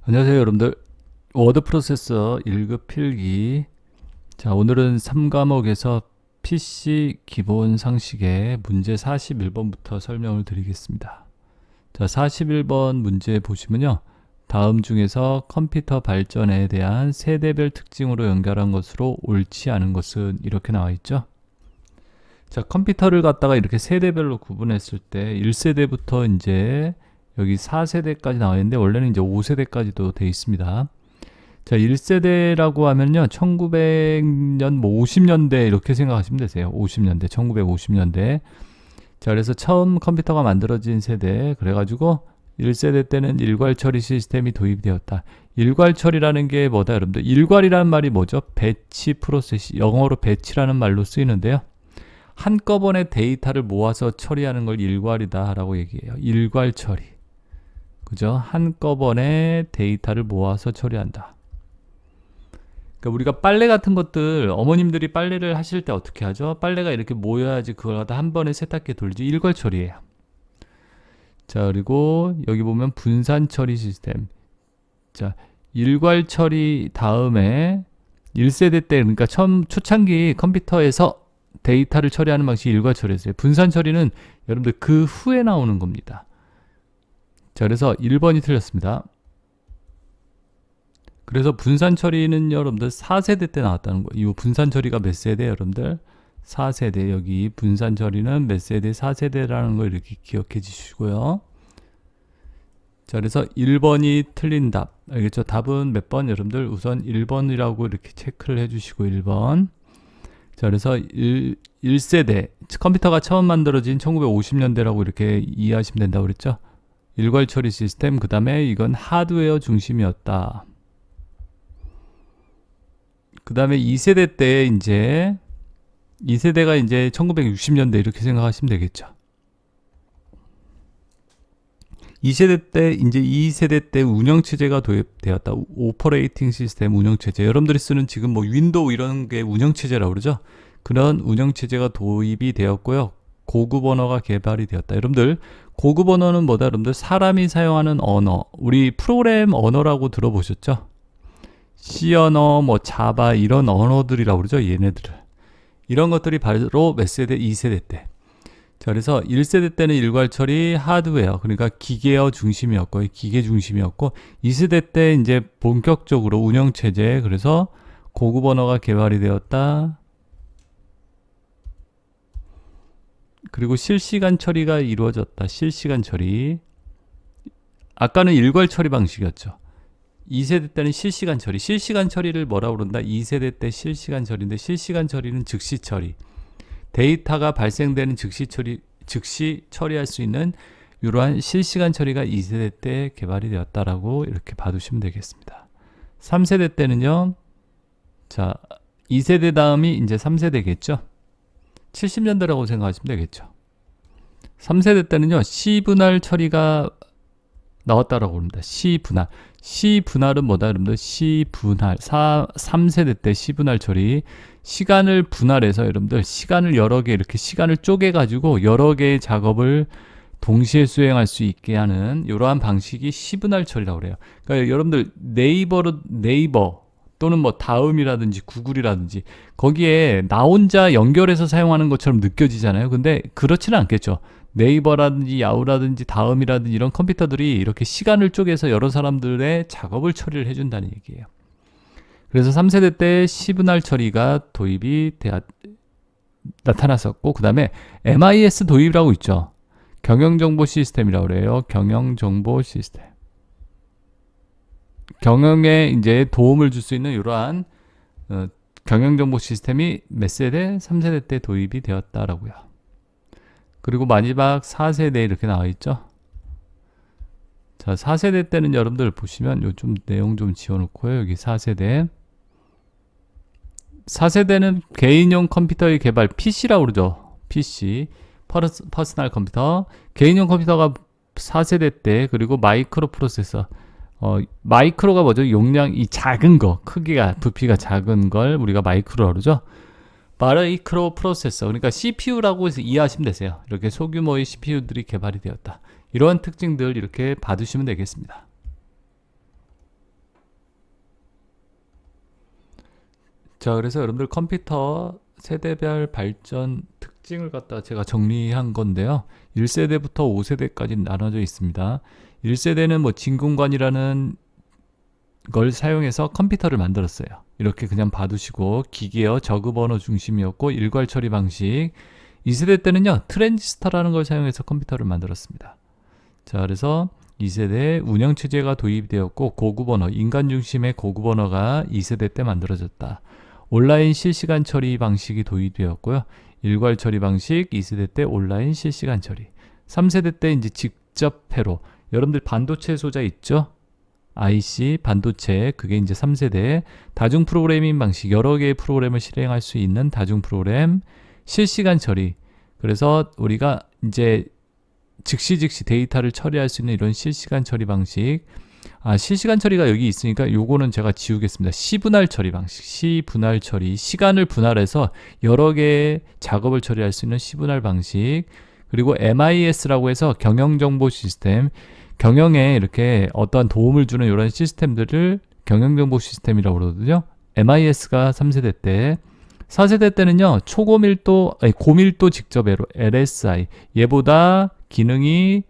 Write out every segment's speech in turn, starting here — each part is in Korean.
안녕하세요 여러분들. 워드 프로세서 1급 필기. 자, 오늘은 3과목에서 PC 기본 상식의 문제 41번부터 설명을 드리겠습니다. 자, 41번 문제 보시면요, 다음 중에서 컴퓨터 발전에 대한 세대별 특징으로 연결한 것으로 옳지 않은 것은, 이렇게 나와 있죠. 자, 컴퓨터를 갖다가 이렇게 세대별로 구분했을 때 1세대부터 이제 여기 4세대까지 나와 있는데, 원래는 이제 5세대까지도 돼 있습니다. 자, 1세대라고 하면요, 1900년, 50년대 이렇게 생각하시면 되세요. 50년대, 1950년대. 자, 그래서 처음 컴퓨터가 만들어진 세대. 그래가지고 1세대 때는 일괄 처리 시스템이 도입되었다. 일괄 처리라는 게 뭐다, 여러분들? 일괄이라는 말이 뭐죠? 배치 프로세스, 영어로 배치라는 말로 쓰이는데요. 한꺼번에 데이터를 모아서 처리하는 걸 일괄이다 라고 얘기해요. 일괄 처리. 그죠? 한꺼번에 데이터를 모아서 처리한다. 그러니까 우리가 빨래 같은 것들, 어머님들이 빨래를 하실 때 어떻게 하죠? 빨래가 이렇게 모여야지 그걸 갖다 한 번에 세탁기에 돌리지. 일괄 처리예요. 자, 그리고 여기 보면 분산 처리 시스템. 자, 일괄 처리 다음에 1세대 때, 그러니까 처음 초창기 컴퓨터에서 데이터를 처리하는 방식이 일괄 처리였어요. 분산 처리는 여러분들 그 후에 나오는 겁니다. 자, 그래서 1번이 틀렸습니다. 그래서 분산 처리는 여러분들 4세대 때 나왔다는 거예요. 이 분산 처리가 몇 세대, 여러분들? 4세대. 여기 분산 처리는 몇 세대? 4세대라는 걸 이렇게 기억해 주시고요. 자, 그래서 1번이 틀린 답. 알겠죠? 답은 몇 번? 여러분들 우선 1번이라고 이렇게 체크를 해 주시고, 1번. 자, 그래서 1세대. 컴퓨터가 처음 만들어진 1950년대라고 이렇게 이해하시면 된다고 그랬죠? 일괄 처리 시스템. 그 다음에 이건 하드웨어 중심이었다. 그 다음에 2세대 때 이제 2세대가 이제 1960년대 이렇게 생각하시면 되겠죠. 2세대 때 이제 2세대 때 운영체제가 도입되었다. 오퍼레이팅 시스템 운영체제. 여러분들이 쓰는 지금 뭐 윈도우 이런 게 운영체제라고 그러죠. 그런 운영체제가 도입이 되었고요. 고급 언어가 개발이 되었다. 여러분들 고급 언어는 뭐다? 여러분들 사람이 사용하는 언어. 우리 프로그램 언어라고 들어보셨죠? C 언어, 뭐 자바 이런 언어들이라고 그러죠. 얘네들을. 이런 것들이 바로 몇 세대? 2세대 때. 자, 그래서 1세대 때는 일괄 처리 하드웨어, 그러니까 기계어 중심이었고, 기계 중심이었고, 2세대 때 이제 본격적으로 운영체제, 그래서 고급 언어가 개발이 되었다. 그리고 실시간 처리가 이루어졌다. 실시간 처리. 아까는 일괄 처리 방식이었죠. 2세대 때는 실시간 처리. 실시간 처리를 뭐라고 그런다? 2세대 때 실시간 처리인데, 실시간 처리는 즉시 처리. 데이터가 발생되는 즉시 처리할 수 있는 이러한 실시간 처리가 2세대 때 개발이 되었다라고 이렇게 봐두시면 되겠습니다. 3세대 때는요. 자, 2세대 다음이 이제 3세대겠죠. 70년대라고 생각하시면 되겠죠. 3세대 때는요. C분할 처리가 나왔다라고 합니다. C분할. C분할은 뭐다, 여러분들? C분할. 3세대 때 C분할 처리. 시간을 분할해서 여러분들 시간을 여러 개 이렇게 시간을 쪼개가지고 여러 개의 작업을 동시에 수행할 수 있게 하는 이러한 방식이 C분할 처리라고 그래요. 그러니까 여러분들 네이버 또는 뭐 다음이라든지 구글이라든지 거기에 나 혼자 연결해서 사용하는 것처럼 느껴지잖아요. 근데 그렇지는 않겠죠. 네이버라든지 야후라든지 다음이라든지 이런 컴퓨터들이 이렇게 시간을 쪼개서 여러 사람들의 작업을 처리를 해준다는 얘기예요. 그래서 3세대 때 C분할 처리가 도입이 나타났었고, 그 다음에 MIS 도입이라고 있죠. 경영정보 시스템이라고 그래요. 경영정보 시스템. 경영에 이제 도움을 줄 수 있는 이러한 경영정보 시스템이 몇 세대? 3세대 때 도입이 되었다라고요. 그리고 마지막 4세대 이렇게 나와 있죠. 자, 4세대 때는 여러분들 보시면 요 좀 내용 좀 지워놓고요. 여기 4세대. 4세대는 개인용 컴퓨터의 개발, PC라고 그러죠. PC. 퍼스널 컴퓨터. 개인용 컴퓨터가 4세대 때, 그리고 마이크로 프로세서. 마이크로가 뭐죠? 용량이 작은 거, 크기가, 부피가 작은 걸 우리가 마이크로라고 그러죠. 마이크로 프로세서, 그러니까 CPU라고 해서 이해하시면 되세요. 이렇게 소규모의 CPU들이 개발이 되었다. 이러한 특징들 이렇게 봐두시면 되겠습니다. 자, 그래서 여러분들 컴퓨터 세대별 발전 특징을 갖다 제가 정리한 건데요. 1세대부터 5세대까지 나눠져 있습니다. 1세대는 뭐 진공관이라는 걸 사용해서 컴퓨터를 만들었어요. 이렇게 그냥 봐두시고 기계어 저급 언어 중심이었고 일괄 처리 방식. 2세대 때는요, 트랜지스터라는 걸 사용해서 컴퓨터를 만들었습니다. 자, 그래서 2세대 운영체제가 도입되었고 고급 언어, 인간 중심의 고급 언어가 2세대 때 만들어졌다. 온라인 실시간 처리 방식이 도입되었고요. 일괄 처리 방식, 2세대 때 온라인 실시간 처리. 3세대 때 이제 직접 회로. 여러분들 반도체 소자 있죠? IC, 반도체, 그게 이제 3세대. 다중 프로그래밍 방식, 여러 개의 프로그램을 실행할 수 있는 다중 프로그램, 실시간 처리. 그래서 우리가 이제 즉시 데이터를 처리할 수 있는 이런 실시간 처리 방식. 실시간 처리가 여기 있으니까 요거는 제가 지우겠습니다. 시분할 처리 방식. 시분할 처리. 시간을 분할해서 여러 개의 작업을 처리할 수 있는 시분할 방식. 그리고 MIS라고 해서 경영정보 시스템. 경영에 이렇게 어떠한 도움을 주는 이런 시스템들을 경영정보 시스템이라고 그러거든요. MIS가 3세대 때. 4세대 때는요, 고밀도 직접 회로, LSI. 얘보다 기능이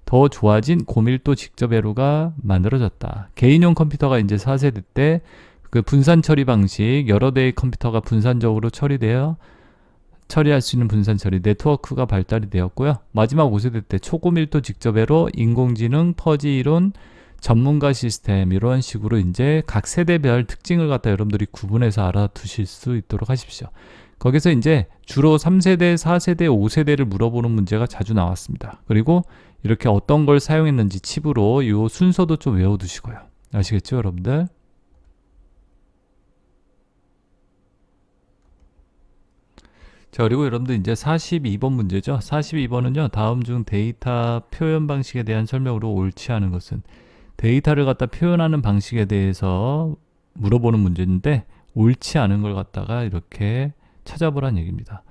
더 좋아진 고밀도 직접 회로가 만들어졌다. 개인용 컴퓨터가 이제 4세대 때 그 분산 처리 방식, 여러 대의 컴퓨터가 분산적으로 처리할 수 있는 분산 처리, 네트워크가 발달이 되었고요. 마지막 5세대 때 초고밀도 직접 회로, 인공지능, 퍼지 이론, 전문가 시스템, 이런 식으로 이제 각 세대별 특징을 갖다 여러분들이 구분해서 알아두실 수 있도록 하십시오. 거기서 이제 주로 3세대, 4세대, 5세대를 물어보는 문제가 자주 나왔습니다. 그리고 이렇게 어떤 걸 사용했는지 칩으로 이 순서도 좀 외워두시고요. 아시겠죠, 여러분들? 자, 그리고 여러분들 이제 42번 문제죠. 42번은요, 다음 중 데이터 표현 방식에 대한 설명으로 옳지 않은 것은, 데이터를 갖다 표현하는 방식에 대해서 물어보는 문제인데 옳지 않은 걸 갖다가 이렇게 찾아보란 얘기입니다.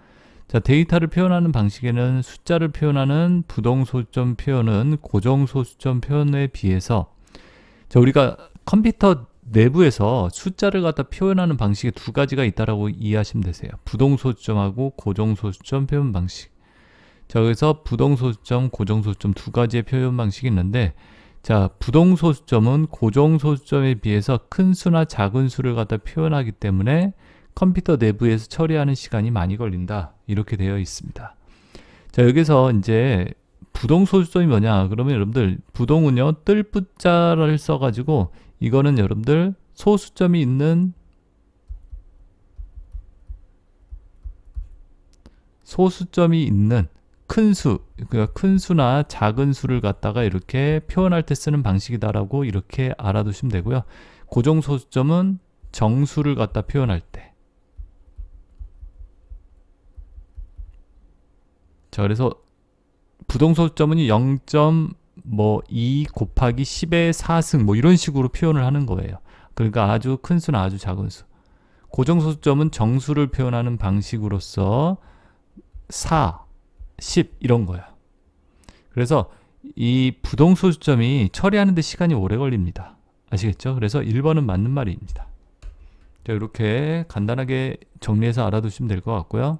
자, 데이터를 표현하는 방식에는 숫자를 표현하는 부동소수점 표현은 고정소수점 표현에 비해서, 자, 우리가 컴퓨터 내부에서 숫자를 갖다 표현하는 방식이 두 가지가 있다라고 이해하시면 되세요. 부동소수점하고 고정소수점 표현 방식. 자, 그래서 부동소수점, 고정소수점 두 가지의 표현 방식이 있는데, 자, 부동소수점은 고정소수점에 비해서 큰 수나 작은 수를 갖다 표현하기 때문에 컴퓨터 내부에서 처리하는 시간이 많이 걸린다. 이렇게 되어 있습니다. 자, 여기서 이제 부동소수점이 뭐냐? 그러면 여러분들 부동은요, 뜰부자를 써가지고 이거는 여러분들 소수점이 있는 큰 수, 그러니까 큰 수나 작은 수를 갖다가 이렇게 표현할 때 쓰는 방식이다라고 이렇게 알아두시면 되고요. 고정소수점은 정수를 갖다 표현할 때. 자, 그래서 부동소수점은 0.2 곱하기 10의 4승 뭐 이런 식으로 표현을 하는 거예요. 그러니까 아주 큰 수나 아주 작은 수. 고정소수점은 정수를 표현하는 방식으로서 4, 10 이런 거야. 그래서 이 부동소수점이 처리하는 데 시간이 오래 걸립니다. 아시겠죠? 그래서 1번은 맞는 말입니다. 자, 이렇게 간단하게 정리해서 알아두시면 될 것 같고요.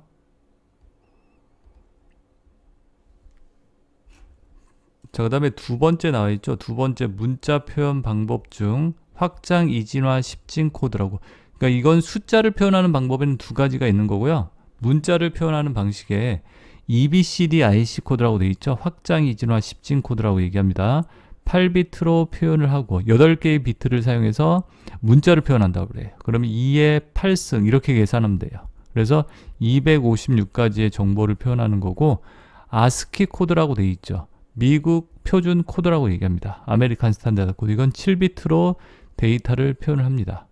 자, 그 다음에 두 번째 나와 있죠. 두 번째 문자 표현 방법 중 확장, 이진화, 십진 코드라고. 그러니까 이건 숫자를 표현하는 방법에는 두 가지가 있는 거고요. 문자를 표현하는 방식에 EBCDIC 코드라고 되어 있죠. 확장, 이진화, 십진 코드라고 얘기합니다. 8비트로 표현을 하고 8개의 비트를 사용해서 문자를 표현한다고 그래요. 그러면 2의 8승 이렇게 계산하면 돼요. 그래서 256가지의 정보를 표현하는 거고, 아스키 코드라고 되어 있죠. 미국 표준 코드라고 얘기합니다. 아메리칸 스탠다드 코드. 이건 7비트로 데이터를 표현을 합니다.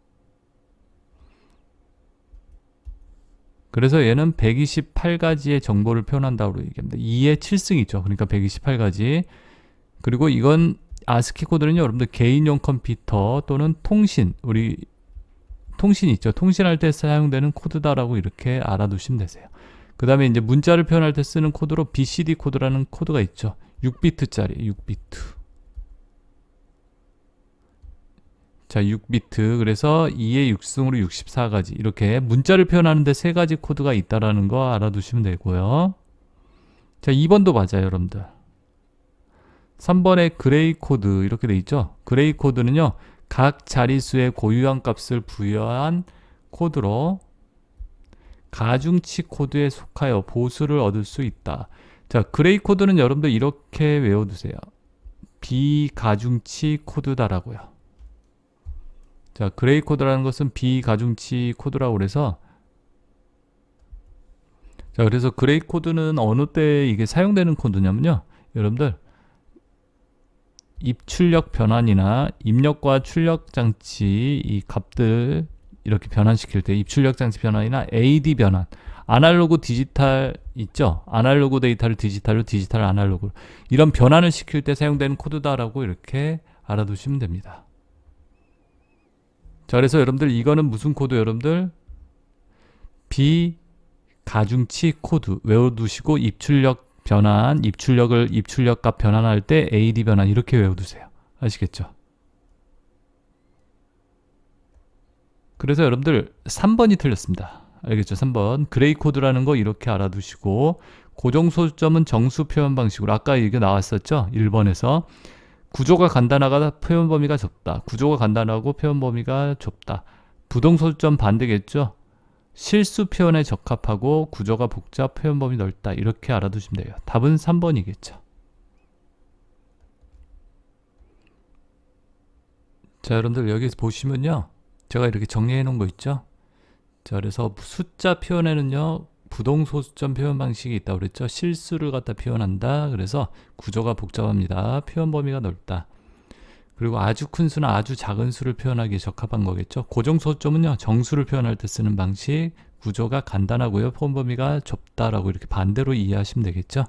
그래서 얘는 128가지의 정보를 표현한다고 얘기합니다. 2의 7승이죠. 그러니까 128가지. 그리고 이건 아스키 코드는요, 여러분들 개인용 컴퓨터 또는 통신 있죠. 통신할 때 사용되는 코드다라고 이렇게 알아두시면 되세요. 그 다음에 이제 문자를 표현할 때 쓰는 코드로 BCD 코드라는 코드가 있죠. 6비트짜리 6비트. 자, 6비트. 그래서 2의 6승으로 64가지. 이렇게 문자를 표현하는데 3가지 코드가 있다라는 거 알아두시면 되고요. 자, 2번도 맞아요, 여러분들. 3번에 그레이 코드 이렇게 돼 있죠. 그레이 코드는요, 각 자릿수의 고유한 값을 부여한 코드로 가중치 코드에 속하여 보수를 얻을 수 있다. 자, 그레이 코드는 여러분들 이렇게 외워두세요. 비가중치 코드다라고요. 자, 그레이 코드라는 것은 비가중치 코드라고 그래서, 자, 그래서 그레이 코드는 어느 때 이게 사용되는 코드냐면요, 여러분들 입출력 변환이나 입력과 출력 장치 이 값들 이렇게 변환시킬 때, 입출력 장치 변환이나 AD 변환, 아날로그 디지털 있죠? 아날로그 데이터를 디지털로, 디지털 아날로그로, 이런 변환을 시킬 때 사용되는 코드다라고 이렇게 알아두시면 됩니다. 자, 그래서 여러분들 이거는 무슨 코드? 여러분들 비가중치 코드 외워두시고, 입출력 변환, 입출력 값 변환할 때 AD 변환 이렇게 외워두세요. 아시겠죠? 그래서 여러분들 3번이 틀렸습니다. 알겠죠? 3번 그레이 코드라는 거 이렇게 알아두시고, 고정소수점은 정수 표현 방식으로, 아까 이게 나왔었죠? 1번에서 구조가 간단하다, 표현 범위가 좁다. 구조가 간단하고 표현 범위가 좁다. 부동소수점 반대겠죠? 실수 표현에 적합하고 구조가 복잡, 표현 범위 넓다. 이렇게 알아두시면 돼요. 답은 3번이겠죠. 자, 여러분들 여기서 보시면요, 제가 이렇게 정리해 놓은 거 있죠? 자, 그래서 숫자 표현에는요, 부동소수점 표현 방식이 있다고 그랬죠? 실수를 갖다 표현한다. 그래서 구조가 복잡합니다. 표현 범위가 넓다. 그리고 아주 큰 수나 아주 작은 수를 표현하기에 적합한 거겠죠. 고정소수점은요, 정수를 표현할 때 쓰는 방식, 구조가 간단하고요, 표현 범위가 좁다라고 이렇게 반대로 이해하시면 되겠죠.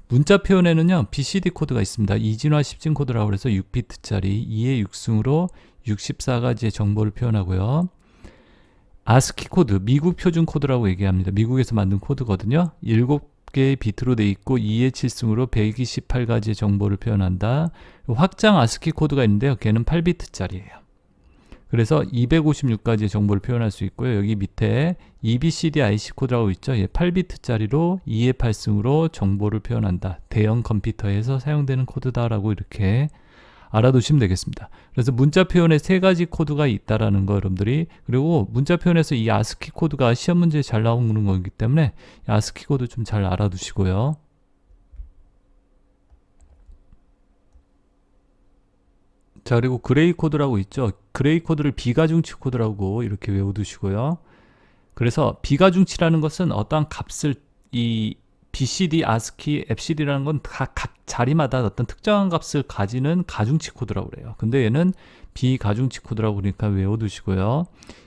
문자 표현에는요, BCD 코드가 있습니다. 이진화 10진 코드라고 해서 6비트짜리 2의 6승으로 64가지의 정보를 표현하고요. 아스키 코드, 미국 표준 코드라고 얘기합니다. 미국에서 만든 코드거든요. 7개의 비트로 돼 있고 2의 7승으로 128가지의 정보를 표현한다. 확장 아스키 코드가 있는데요, 걔는 8비트짜리예요. 그래서 256가지의 정보를 표현할 수 있고요. 여기 밑에 EBCD IC 코드라고 있죠. 8비트짜리로 2의 8승으로 정보를 표현한다. 대형 컴퓨터에서 사용되는 코드다라고 이렇게 알아두시면 되겠습니다. 그래서 문자 표현에 3가지 코드가 있다라는 거 여러분들이, 그리고 문자 표현에서 이 아스키 코드가 시험 문제에 잘 나오는 거기 때문에 아스키 코드 좀 잘 알아두시고요. 자, 그리고 그레이 코드라고 있죠. 그레이 코드를 비가중치 코드라고 이렇게 외워두시고요. 그래서 비가중치라는 것은 어떠한 값을, 이 BCD, ASCII, FCD라는 건 각 자리마다 어떤 특정한 값을 가지는 가중치 코드라고 그래요. 근데 얘는 비가중치 코드라고 그러니까 외워두시고요.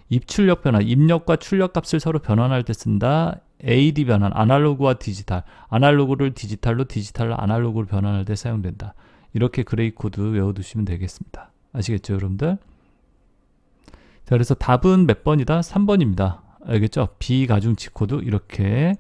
입출력 변환, 입력과 출력 값을 서로 변환할 때 쓴다. AD 변환, 아날로그와 디지털, 아날로그를 디지털로, 디지털로 아날로그로 변환할 때 사용된다. 이렇게 그레이 코드 외워두시면 되겠습니다. 아시겠죠, 여러분들? 자, 그래서 답은 몇 번이다? 3번입니다. 알겠죠? 비가중치 코드 이렇게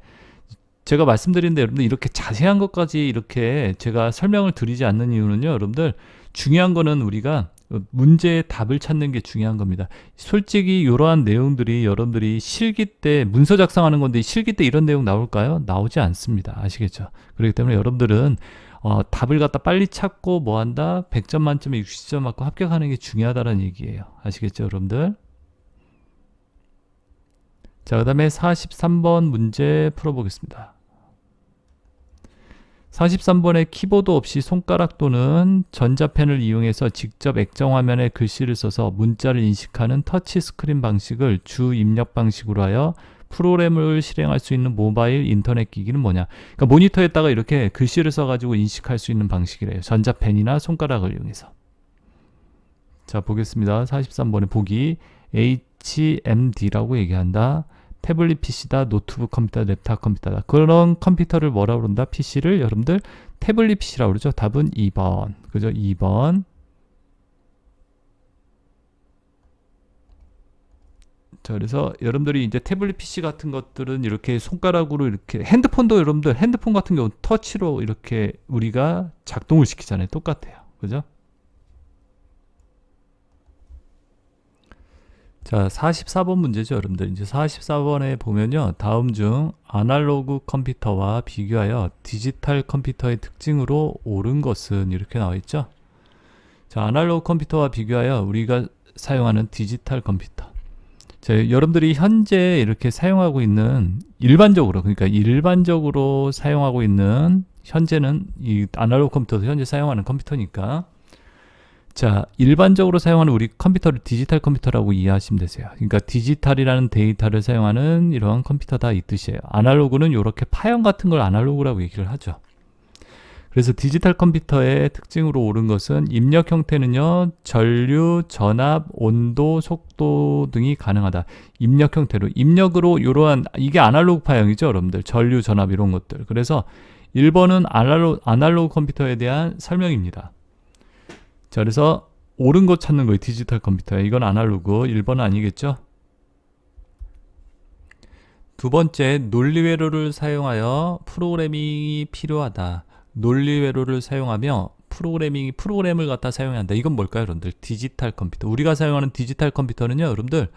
제가 말씀드리는데, 여러분들 이렇게 자세한 것까지 이렇게 제가 설명을 드리지 않는 이유는요, 여러분들 중요한 거는 우리가 문제의 답을 찾는 게 중요한 겁니다. 솔직히 이러한 내용들이 여러분들이 실기 때 문서 작성하는 건데, 실기 때 이런 내용 나올까요? 나오지 않습니다. 아시겠죠? 그렇기 때문에 여러분들은 답을 갖다 빨리 찾고 뭐 한다? 100점 만점에 60점 맞고 합격하는 게 중요하다는 얘기예요. 아시겠죠, 여러분들? 자, 그 다음에 43번 문제 풀어보겠습니다. 43번에 키보드 없이 손가락 또는 전자펜을 이용해서 직접 액정 화면에 글씨를 써서 문자를 인식하는 터치 스크린 방식을 주 입력 방식으로 하여 프로그램을 실행할 수 있는 모바일 인터넷 기기는 뭐냐? 그러니까 모니터에다가 이렇게 글씨를 써가지고 인식할 수 있는 방식이래요. 전자펜이나 손가락을 이용해서. 자, 보겠습니다. 43번에 보기 HMD라고 얘기한다. 태블릿 PC다, 노트북 컴퓨터, 랩탑 컴퓨터다. 그런 컴퓨터를 뭐라고 그런다? PC를 여러분들 태블릿 PC라고 그러죠. 답은 2번. 그죠? 2번. 자, 그래서 여러분들이 이제 태블릿 PC 같은 것들은 이렇게 손가락으로 이렇게, 핸드폰도 여러분들 핸드폰 같은 경우 터치로 이렇게 우리가 작동을 시키잖아요. 똑같아요. 그죠? 자, 44번 문제죠, 여러분들. 이제 44번에 보면요. 다음 중 아날로그 컴퓨터와 비교하여 디지털 컴퓨터의 특징으로 옳은 것은 이렇게 나와 있죠. 자, 아날로그 컴퓨터와 비교하여 우리가 사용하는 디지털 컴퓨터. 자, 여러분들이 현재 이렇게 사용하고 있는 그러니까 일반적으로 사용하고 있는 현재는 이 아날로그 컴퓨터도 현재 사용하는 컴퓨터니까 자, 일반적으로 사용하는 우리 컴퓨터를 디지털 컴퓨터라고 이해하시면 되세요. 그러니까 디지털이라는 데이터를 사용하는 이러한 컴퓨터다 이 뜻이에요. 아날로그는 이렇게 파형 같은 걸 아날로그라고 얘기를 하죠. 그래서 디지털 컴퓨터의 특징으로 옳은 것은 입력 형태는요, 전류, 전압, 온도, 속도 등이 가능하다. 입력 형태로. 입력으로 이러한, 이게 아날로그 파형이죠, 여러분들. 전류, 전압 이런 것들. 그래서 1번은 아날로그 컴퓨터에 대한 설명입니다. 자, 그래서 옳은 것 찾는 거예요. 디지털 컴퓨터에. 이건 아날로그. 1번은 아니겠죠? 두 번째, 논리회로를 사용하여 프로그래밍이 필요하다. 논리회로를 사용하며 프로그램을 갖다 사용해야 한다. 이건 뭘까요, 여러분들? 디지털 컴퓨터. 우리가 사용하는 디지털 컴퓨터는요, 여러분들,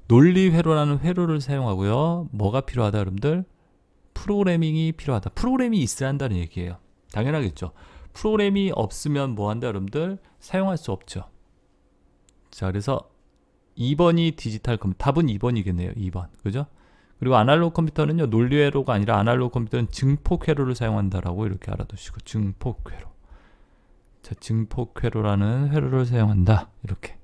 논리회로라는 회로를 사용하고요. 뭐가 필요하다, 여러분들? 프로그래밍이 필요하다. 프로그램이 있어야 한다는 얘기예요. 당연하겠죠. 프로그램이 없으면 뭐 한다, 여러분들? 사용할 수 없죠. 자, 그래서 2번이 디지털 컴퓨터. 답은 2번이겠네요. 2번. 그죠? 그리고 아날로그 컴퓨터는요, 논리회로가 아니라 아날로그 컴퓨터는 증폭회로를 사용한다라고 이렇게 알아두시고, 증폭회로. 자, 증폭회로라는 회로를 사용한다. 이렇게.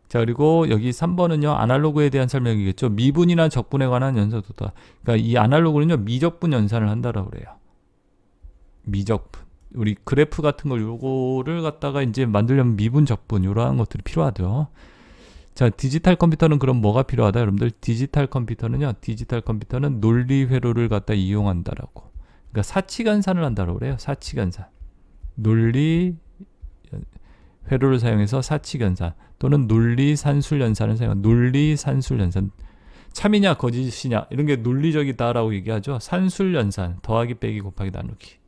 자, 그리고 여기 3번은요, 아날로그에 대한 설명이겠죠. 미분이나 적분에 관한 연산도다. 그러니까 이 아날로그는요, 미적분 연산을 한다라고 그래요. 미적분. 우리 그래프 같은 걸 요거를 갖다가 이제 만들려면 미분, 적분, 이러한 것들이 필요하죠. 자, 디지털 컴퓨터는 그럼 뭐가 필요하다, 여러분들? 디지털 컴퓨터는 논리 회로를 갖다 이용한다라고. 그러니까 사치간산을 한다라고 그래요. 사치간산. 논리 회로를 사용해서 사치간산 또는 논리 산술 연산을 사용한다. 논리 산술 연산. 참이냐 거짓이냐 이런 게 논리적이다라고 얘기하죠. 산술 연산. 더하기 빼기 곱하기 나누기.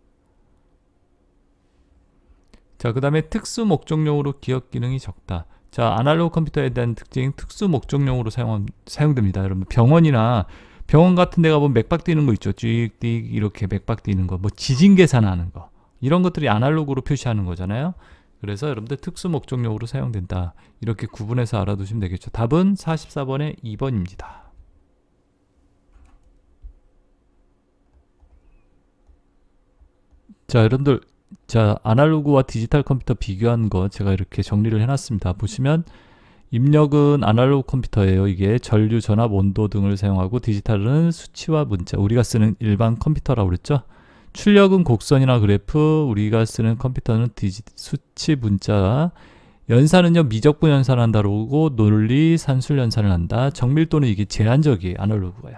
자, 그 다음에 특수 목적용으로 기억 기능이 적다. 자, 아날로그 컴퓨터에 대한 특징, 특수 목적용으로 사용됩니다. 여러분, 병원 같은 데 가보면 맥박 뛰는 거 있죠. 쥐익, 띠익, 이렇게 맥박 뛰는 거, 뭐 지진 계산하는 거. 이런 것들이 아날로그로 표시하는 거잖아요. 그래서 여러분들 특수 목적용으로 사용된다. 이렇게 구분해서 알아두시면 되겠죠. 답은 44번의 2번입니다. 자, 여러분들. 자, 아날로그와 디지털 컴퓨터 비교한 거 제가 이렇게 정리를 해놨습니다. 보시면 입력은 아날로그 컴퓨터예요. 이게 전류, 전압, 온도 등을 사용하고 디지털은 수치와 문자. 우리가 쓰는 일반 컴퓨터라고 그랬죠. 출력은 곡선이나 그래프. 우리가 쓰는 컴퓨터는 수치, 문자. 연산은요, 미적분 연산을 한다고 논리, 산술 연산을 한다. 정밀도는 이게 제한적이에요. 아날로그가요.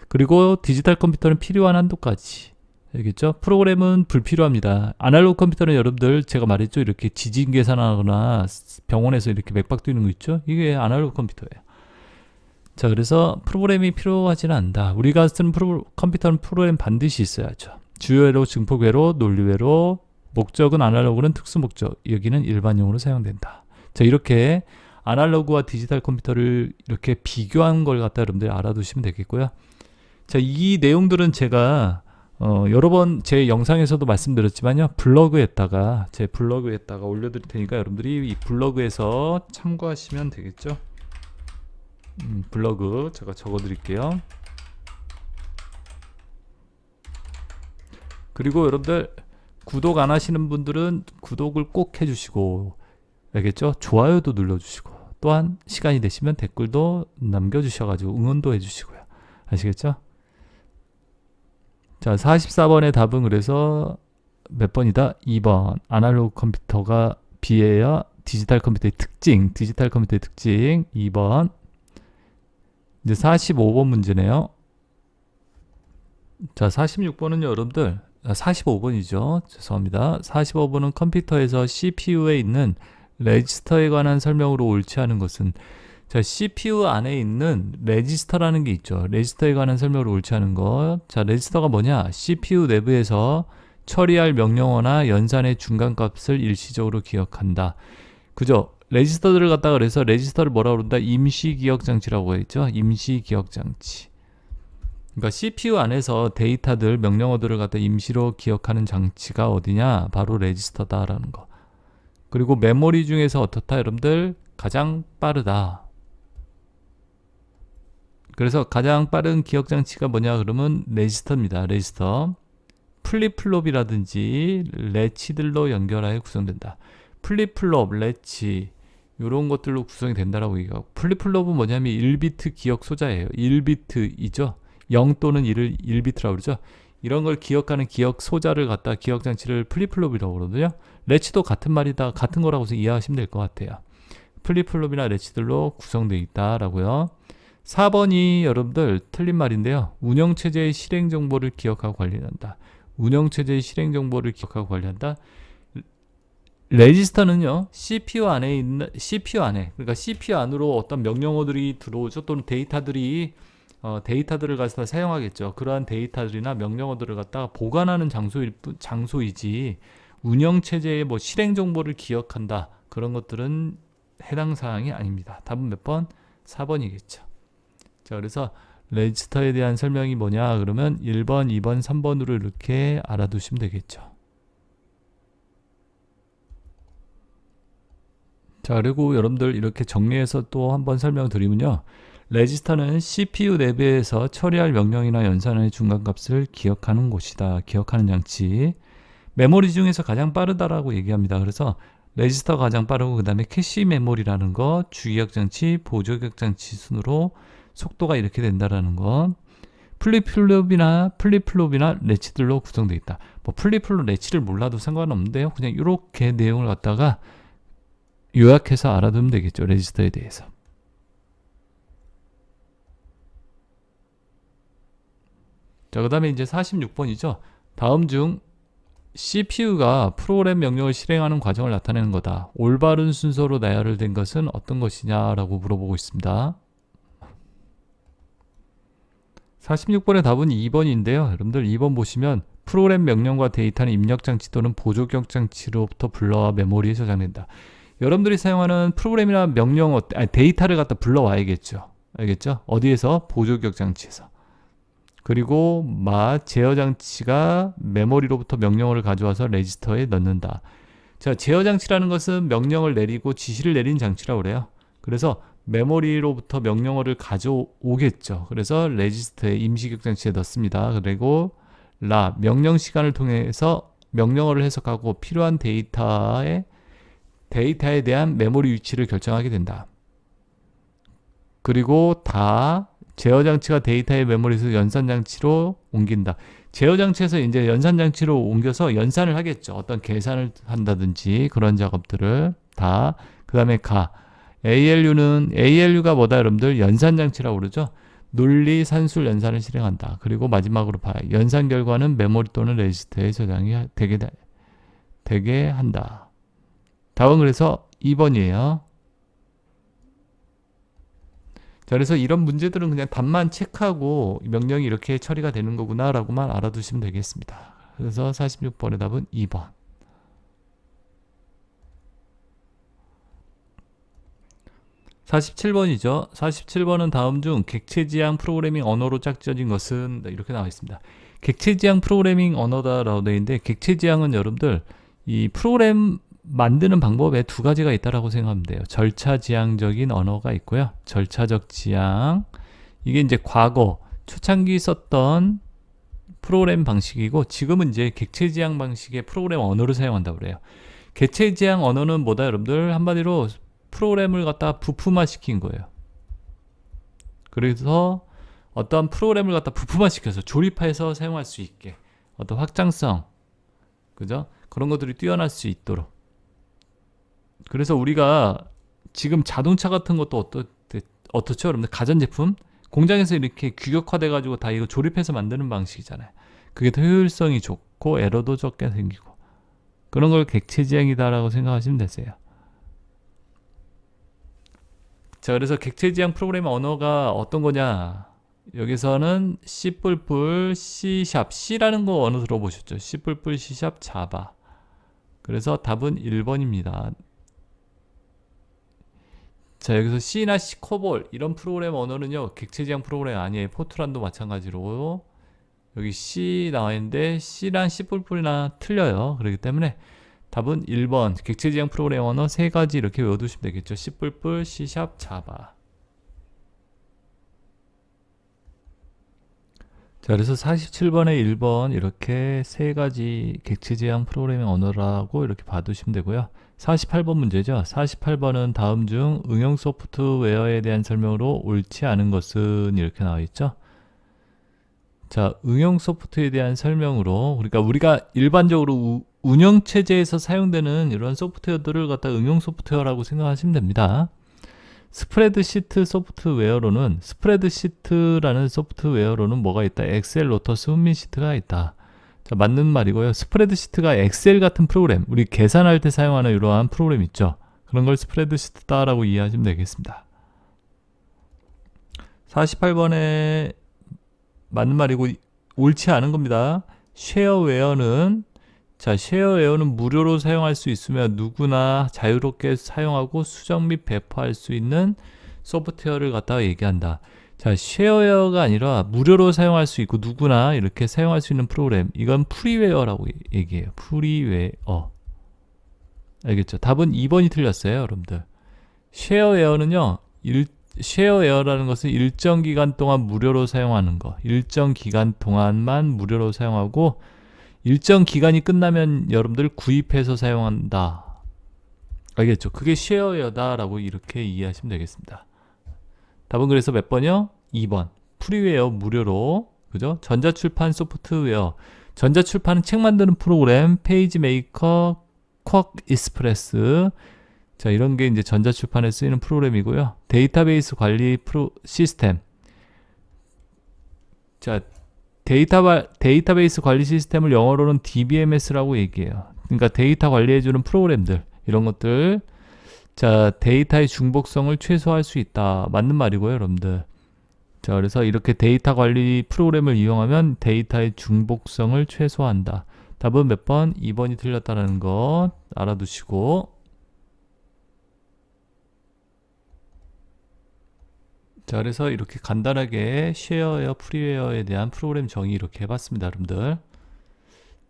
그리고 디지털 컴퓨터는 필요한 한도까지. 알겠죠? 프로그램은 불필요합니다. 아날로그 컴퓨터는 여러분들 제가 말했죠. 이렇게 지진 계산하거나 병원에서 이렇게 맥박 뛰는 거 있죠? 이게 아날로그 컴퓨터예요. 자, 그래서 프로그램이 필요하지는 않다. 우리가 쓰는 컴퓨터는 프로그램 반드시 있어야죠. 주요회로, 증폭회로, 논리회로, 목적은 아날로그는 특수 목적, 여기는 일반용으로 사용된다. 자, 이렇게 아날로그와 디지털 컴퓨터를 이렇게 비교한 걸 갖다 여러분들이 알아두시면 되겠고요. 자, 이 내용들은 제가 여러 번 제 영상에서도 말씀드렸지만요. 제 블로그에다가 올려드릴 테니까 여러분들이 이 블로그에서 참고하시면 되겠죠. 블로그 제가 적어드릴게요. 그리고 여러분들 구독 안 하시는 분들은 구독을 꼭 해주시고, 알겠죠? 좋아요도 눌러주시고, 또한 시간이 되시면 댓글도 남겨주셔가지고 응원도 해주시고요. 아시겠죠? 자, 44번의 답은 그래서 몇 번이다? 2번. 아날로그 컴퓨터가 비해야 디지털 컴퓨터의 특징. 2번. 이제 45번 문제네요. 자, 46번은요, 여러분들. 45번이죠. 죄송합니다. 45번은 컴퓨터에서 CPU에 있는 레지스터에 관한 설명으로 옳지 않은 것은, 자, CPU 안에 있는 레지스터라는 게 있죠. 레지스터에 관한 설명으로 옳지 않은 것. 자, 레지스터가 뭐냐? CPU 내부에서 처리할 명령어나 연산의 중간값을 일시적으로 기억한다. 그죠? 레지스터들을 갖다가 그래서 레지스터를 뭐라고 그런다? 임시 기억 장치라고 했죠. 임시 기억 장치. 그러니까 CPU 안에서 데이터들, 명령어들을 갖다 임시로 기억하는 장치가 어디냐? 바로 레지스터다라는 거. 그리고 메모리 중에서 어떻다? 여러분들 가장 빠르다. 그래서 가장 빠른 기억 장치가 뭐냐? 그러면 레지스터입니다. 레지스터. 플립플롭이라든지 레치들로 연결하여 구성된다. 플립플롭, 레치 이런 것들로 구성이 된다라고 얘기하고, 플립플롭은 뭐냐면 1비트 기억 소자예요. 1비트이죠. 0 또는 1을 1비트라고 그러죠. 이런 걸 기억하는 기억 소자를 갖다 기억 장치를 플립플롭이라고 그러거든요. 레치도 같은 말이다, 같은 거라고 이해하시면 될 것 같아요. 플립플롭이나 레치들로 구성되어 있다라고요. 4번이 여러분들 틀린 말인데요. 운영체제의 실행 정보를 기억하고 관리한다. 운영체제의 실행 정보를 기억하고 관리한다. 레지스터는요, CPU 안에 있는, CPU 안에, 그러니까 CPU 안으로 어떤 명령어들이 들어오죠. 또는 데이터들을 가서 사용하겠죠. 그러한 데이터들이나 명령어들을 갖다가 보관하는 장소이지, 운영체제의 뭐 실행 정보를 기억한다. 그런 것들은 해당 사항이 아닙니다. 답은 몇 번? 4번이겠죠. 자, 그래서 레지스터에 대한 설명이 뭐냐? 그러면 1번, 2번, 3번으로 이렇게 알아두시면 되겠죠. 자, 그리고 여러분들 이렇게 정리해서 또 한번 설명드리면요. 레지스터는 CPU 내부에서 처리할 명령이나 연산의 중간값을 기억하는 곳이다. 기억하는 장치. 메모리 중에서 가장 빠르다라고 얘기합니다. 그래서 레지스터가 가장 빠르고, 그 다음에 캐시 메모리라는 거, 주기억 장치, 보조기억 장치 순으로 속도가 이렇게 된다라는 거. 플립플롭이나 레치들로 구성되어 있다. 뭐 플립플롭, 레치를 몰라도 상관없는데요. 그냥 이렇게 내용을 갖다가 요약해서 알아두면 되겠죠. 레지스터에 대해서. 자, 그 다음에 이제 46번이죠. 다음 중 CPU가 프로그램 명령을 실행하는 과정을 나타내는 거다. 올바른 순서로 나열된 것은 어떤 것이냐라고 물어보고 있습니다. 46번의 답은 2번인데요. 여러분들 2번 보시면 프로그램 명령과 데이터는 입력장치 또는 보조기억장치로부터 불러와 메모리에 저장된다. 여러분들이 사용하는 프로그램이나 명령어, 데이터를 갖다 불러와야겠죠. 알겠죠? 어디에서? 보조기억장치에서. 그리고 제어장치가 메모리로부터 명령어를 가져와서 레지스터에 넣는다. 자, 제어장치라는 것은 명령을 내리고 지시를 내리는 장치라고 그래요. 그래서 메모리로부터 명령어를 가져오겠죠. 그래서 레지스터에 임시기억장치에 넣습니다. 그리고 명령 시간을 통해서 명령어를 해석하고 필요한 데이터에 대한 메모리 위치를 결정하게 된다. 그리고 제어장치가 데이터의 메모리에서 연산장치로 옮긴다. 제어장치에서 이제 연산장치로 옮겨서 연산을 하겠죠. 어떤 계산을 한다든지 그런 작업들을 그 다음에 ALU가 뭐다 여러분들? 연산장치라고 그러죠. 논리 산술 연산을 실행한다. 그리고 마지막으로 연산 결과는 메모리 또는 레지스터에 저장이 되게 한다. 답은 그래서 2번이에요. 자, 그래서 이런 문제들은 그냥 답만 체크하고 명령이 이렇게 처리가 되는 거구나 라고만 알아두시면 되겠습니다. 그래서 46번의 답은 2번. 47번이죠. 47번은 다음 중 객체지향 프로그래밍 언어로 짝지어진 것은 이렇게 나와 있습니다. 객체지향 프로그래밍 언어다라고 되어 있는데, 객체지향은 여러분들 이 프로그램 만드는 방법에 두 가지가 있다라고 생각하면 돼요. 절차지향적인 언어가 있고요. 절차적 지향. 이게 이제 과거 초창기 썼던 프로그램 방식이고, 지금은 이제 객체지향 방식의 프로그램 언어를 사용한다고 그래요. 객체지향 언어는 뭐다 여러분들? 한마디로 프로그램을 갖다 부품화시킨 거예요. 그래서 어떤 프로그램을 갖다 부품화시켜서 조립해서 사용할 수 있게, 어떤 확장성, 그죠? 그런 것들이 뛰어날 수 있도록. 그래서 우리가 지금 자동차 같은 것도 어떻죠? 여러분들 가전제품 공장에서 이렇게 규격화돼 가지고 다 이거 조립해서 만드는 방식이잖아요. 그게 더 효율성이 좋고 에러도 적게 생기고, 그런 걸 객체지향이다라고 생각하시면 되세요. 자, 그래서 객체지향 프로그램 언어가 어떤 거냐? 여기서는 C++, C#, C라는 거 언어 들어보셨죠? C++, C# 자바. 그래서 답은 1번입니다. 자, 여기서 C나 C, 코볼 이런 프로그램 언어는요 객체 지향 프로그램 아니에요. 포트란도 마찬가지로 여기 C 나와 있는데 C랑 C++이나 틀려요. 그렇기 때문에 답은 1번 객체 지향 프로그램 언어 세 가지 이렇게 외워두시면 되겠죠. C++, C#, 자바. 자, 그래서 47번에 1번 이렇게 세 가지 객체 지향 프로그래밍 언어라고 이렇게 봐두시면 되고요. 48번 문제죠. 48번은 다음 중 응용 소프트웨어에 대한 설명으로 옳지 않은 것은 이렇게 나와 있죠. 자, 응용 소프트에 대한 설명으로 그러니까 우리가 일반적으로 운영 체제에서 사용되는 이런 소프트웨어들을 갖다 응용 소프트웨어라고 생각하시면 됩니다. 스프레드시트 소프트웨어로는 스프레드시트라는 소프트웨어로는 뭐가 있다? 엑셀, 로터스, 훈민시트가 있다. 자, 맞는 말이고요. 스프레드시트가 엑셀 같은 프로그램, 우리 계산할 때 사용하는 이러한 프로그램 있죠. 그런 걸 스프레드시트다라고 이해하시면 되겠습니다. 48번에 맞는 말이고 옳지 않은 겁니다. 쉐어웨어는 자, 쉐어웨어는 무료로 사용할 수 있으며 누구나 자유롭게 사용하고 수정 및 배포할 수 있는 소프트웨어를 갖다가 얘기한다. 자, 쉐어웨어가 아니라 무료로 사용할 수 있고 누구나 이렇게 사용할 수 있는 프로그램. 이건 프리웨어라고 얘기해요. 프리웨어. 알겠죠? 답은 2번이 틀렸어요, 여러분들. 쉐어웨어는요. 쉐어웨어라는 것은 일정 기간 동안 무료로 사용하는 거. 일정 기간 동안만 무료로 사용하고 일정 기간이 끝나면 여러분들 구입해서 사용한다. 알겠죠? 그게 쉐어웨어다라고 이렇게 이해하시면 되겠습니다. 답은 그래서 몇 번이요? 2번. 프리웨어 무료로. 그죠? 전자출판 소프트웨어. 전자출판은 책 만드는 프로그램, 페이지 메이커, 쿼크 익스프레스. 자, 이런 게 이제 전자출판에 쓰이는 프로그램이고요. 데이터베이스 관리 시스템. 자, 데이터베이스 관리 시스템을 영어로는 DBMS라고 얘기해요. 그러니까 데이터 관리해주는 프로그램들 이런 것들. 자, 데이터의 중복성을 최소화할 수 있다. 맞는 말이고요, 여러분들. 자, 그래서 이렇게 데이터 관리 프로그램을 이용하면 데이터의 중복성을 최소화한다. 답은 몇 번? 2번이 틀렸다는 거 알아두시고. 자, 그래서 이렇게 간단하게 쉐어웨어, 프리웨어에 대한 프로그램 정의 이렇게 해봤습니다, 여러분들.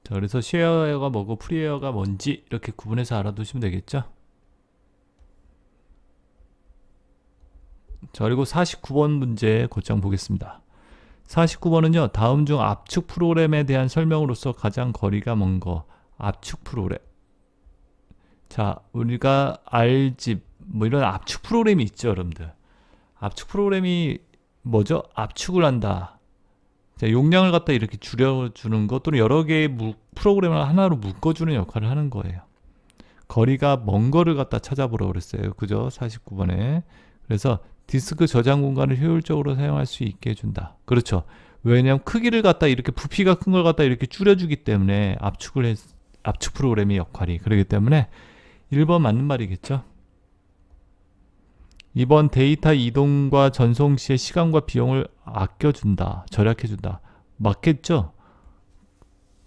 자, 그래서 쉐어웨어가 뭐고 프리웨어가 뭔지 이렇게 구분해서 알아두시면 되겠죠. 자, 그리고 49번 문제 곧장 보겠습니다. 49번은요, 다음 중 압축 프로그램에 대한 설명으로서 가장 거리가 먼 거. 압축 프로그램. 자, 우리가 알집 뭐 이런 압축 프로그램이 있죠, 여러분들. 압축 프로그램이 뭐죠? 압축을 한다. 자, 용량을 갖다 이렇게 줄여주는 것 또는 여러 개의 프로그램을 하나로 묶어주는 역할을 하는 거예요. 거리가 먼 거를 갖다 찾아보라고 그랬어요. 그죠? 49번에. 그래서 디스크 저장 공간을 효율적으로 사용할 수 있게 해준다. 그렇죠. 왜냐하면 크기를 갖다 이렇게 부피가 큰 걸 갖다 이렇게 줄여주기 때문에 압축 프로그램의 역할이. 그렇기 때문에 1번 맞는 말이겠죠. 2번 데이터 이동과 전송 시의 시간과 비용을 아껴준다. 절약해준다. 맞겠죠?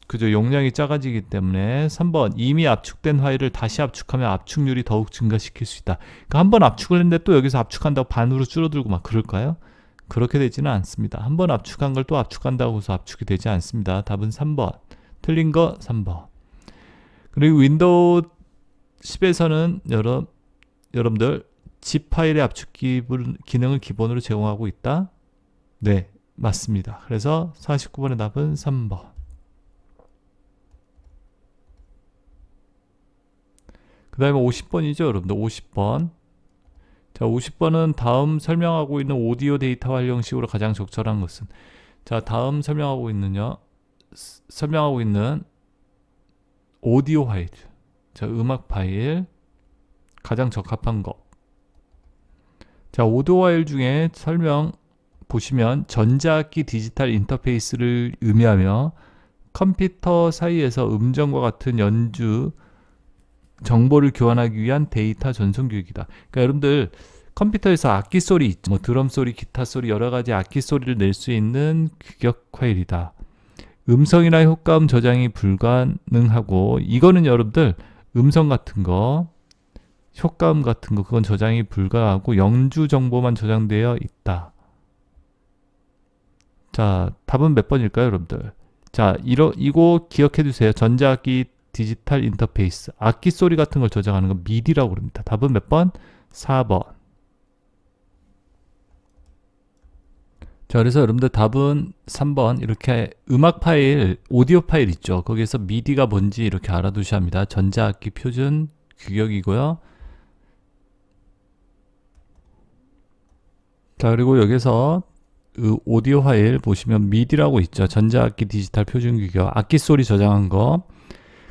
그죠? 용량이 작아지기 때문에. 3번 이미 압축된 파일을 다시 압축하면 압축률이 더욱 증가시킬 수 있다. 그러니까 한 번 압축을 했는데 또 여기서 압축한다고 반으로 줄어들고 막 그럴까요? 그렇게 되지는 않습니다. 한 번 압축한 걸 또 압축한다고 해서 압축이 되지 않습니다. 답은 3번. 틀린 거 3번. 그리고 윈도우 10에서는 여러분들 zip 파일의 압축 기능을 기본으로 제공하고 있다? 네, 맞습니다. 그래서 49번의 답은 3번. 그 다음에 50번이죠, 여러분들. 50번. 자, 50번은 다음 설명하고 있는 오디오 데이터 활용식으로 가장 적절한 것은. 자, 다음 설명하고 있는 오디오 파일. 자, 음악 파일. 가장 적합한 것. 자, 오디오 파일 중에 설명 보시면 전자악기 디지털 인터페이스를 의미하며 컴퓨터 사이에서 음정과 같은 연주 정보를 교환하기 위한 데이터 전송 교육이다. 그러니까 여러분들 컴퓨터에서 악기 소리 있죠. 뭐 드럼 소리, 기타 소리 여러 가지 악기 소리를 낼 수 있는 규격 파일이다. 음성이나 효과음 저장이 불가능하고 이거는 여러분들 음성 같은 거 효과음 같은 거 그건 저장이 불가하고 영주 정보만 저장되어 있다. 자, 답은 몇 번일까요, 여러분들? 자, 이거 기억해 두세요. 전자악기 디지털 인터페이스. 악기 소리 같은 걸 저장하는 건 미디라고 그럽니다. 답은 몇 번? 4번. 자, 그래서 여러분들 답은 3번. 이렇게 음악 파일, 오디오 파일 있죠. 거기에서 미디가 뭔지 이렇게 알아두셔야 합니다. 전자악기 표준 규격이고요. 자, 그리고 여기서 오디오 파일 보시면 미디라고 있죠. 전자악기 디지털 표준 규격. 악기 소리 저장한 거.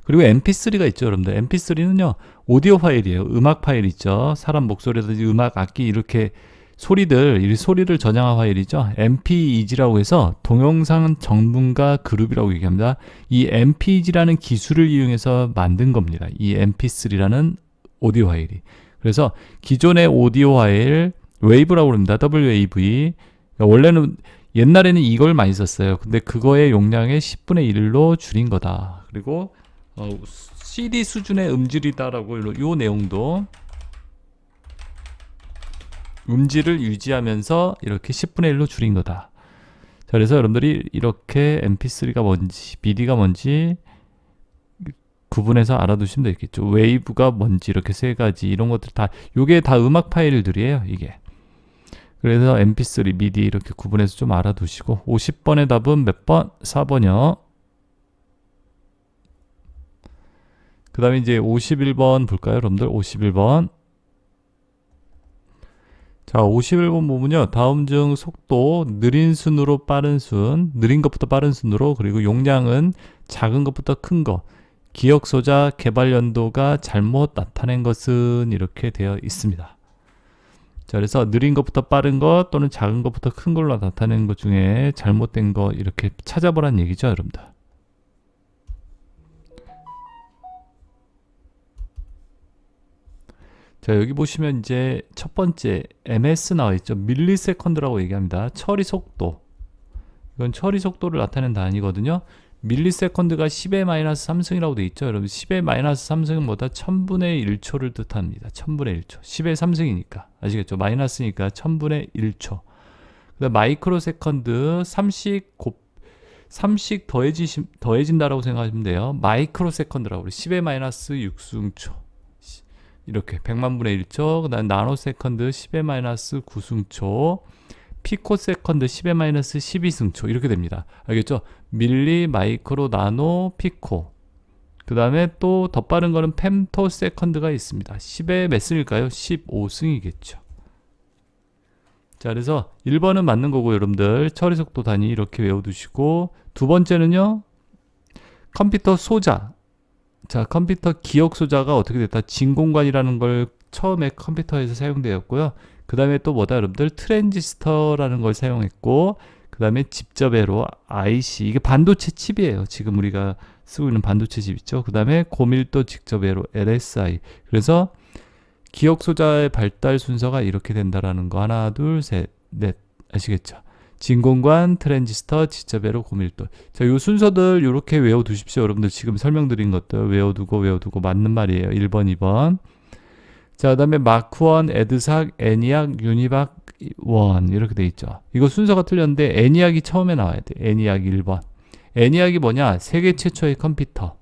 그리고 mp3가 있죠, 여러분들. mp3는요, 오디오 파일이에요. 음악 파일 있죠. 사람 목소리라든지 음악, 악기 이렇게 소리들, 이 소리를 저장한 파일이죠. mpeg라고 해서 동영상 전문가 그룹이라고 얘기합니다. 이 mpeg라는 기술을 이용해서 만든 겁니다. 이 mp3라는 오디오 파일이. 그래서 기존의 오디오 파일, 웨이브라고 합니다. WAV. 원래는 옛날에는 이걸 많이 썼어요. 근데 그거의 용량의 10분의 1로 줄인 거다. 그리고 CD 수준의 음질이다라고 요 내용도 음질을 유지하면서 이렇게 10분의 1로 줄인 거다. 자, 그래서 여러분들이 이렇게 mp3가 뭔지, 미디가 뭔지 구분해서 알아두시면 되겠죠. 웨이브가 뭔지 이렇게 세 가지 이런 것들 다 요게 다 음악 파일들이에요, 이게. 그래서 mp3, 미디 이렇게 구분해서 좀 알아두시고 50번의 답은 몇 번? 4번이요. 그 다음에 이제 51번 볼까요, 여러분들? 51번. 자, 51번 보면요. 다음 중 속도, 느린 순으로 빠른 순, 느린 것부터 빠른 순으로, 그리고 용량은 작은 것부터 큰 것, 기억 소자, 개발 연도가 잘못 나타낸 것은 이렇게 되어 있습니다. 자, 그래서 느린 것부터 빠른 것 또는 작은 것부터 큰 걸로 나타내는 것 중에 잘못된 거 이렇게 찾아보란 얘기죠, 여러분들. 자, 여기 보시면 이제 첫 번째 ms 나와 있죠. 밀리세컨드라고 얘기합니다. 처리 속도. 이건 처리 속도를 나타내는 단위거든요. 밀리세컨드가 10의 마이너스 3승이라고 돼 있죠. 여러분 10의 마이너스 3승은 뭐다? 1000분의 1초를 뜻합니다. 1000분의 1초. 10의 3승이니까. 아시겠죠? 마이너스니까 1000분의 1초. 그다음 마이크로 세컨드 3씩 더해진다라고 생각하시면 돼요. 마이크로 세컨드라고 그래. 10의 마이너스 6승초. 이렇게 100만 분의 1초, 그 다음 나노 세컨드 10의 마이너스 9승초, 피코 세컨드 10의 마이너스 12승초 이렇게 됩니다. 알겠죠? 밀리, 마이크로, 나노, 피코. 그 다음에 또 더 빠른 거는 펜토 세컨드가 있습니다. 10의 몇 승일까요? 15승이겠죠. 자, 그래서 1번은 맞는 거고 여러분들 처리 속도 단위 이렇게 외워두시고, 두 번째는요, 컴퓨터 소자. 자, 컴퓨터 기억 소자가 어떻게 됐다? 진공관이라는 걸 처음에 컴퓨터에서 사용되었고요. 그 다음에 또 뭐다, 여러분들? 트랜지스터라는 걸 사용했고, 그 다음에 집접회로 IC, 이게 반도체 칩이에요. 지금 우리가 쓰고 있는 반도체 칩 있죠. 그 다음에 고밀도 직접회로 LSI. 그래서 기억 소자의 발달 순서가 이렇게 된다라는 거. 하나, 둘, 셋, 넷. 아시겠죠? 진공관, 트랜지스터, 직접회로, 고밀도. 자, 요 순서들 이렇게 외워두십시오. 여러분들 지금 설명드린 것들 외워두고 맞는 말이에요. 1번, 2번. 자, 그 다음에 마크1, 에드삭, 애니악, 유니박 1 이렇게 돼 있죠. 이거 순서가 틀렸는데 애니악이 처음에 나와야 돼. 애니악 1번. 애니악이 뭐냐? 세계 최초의 컴퓨터.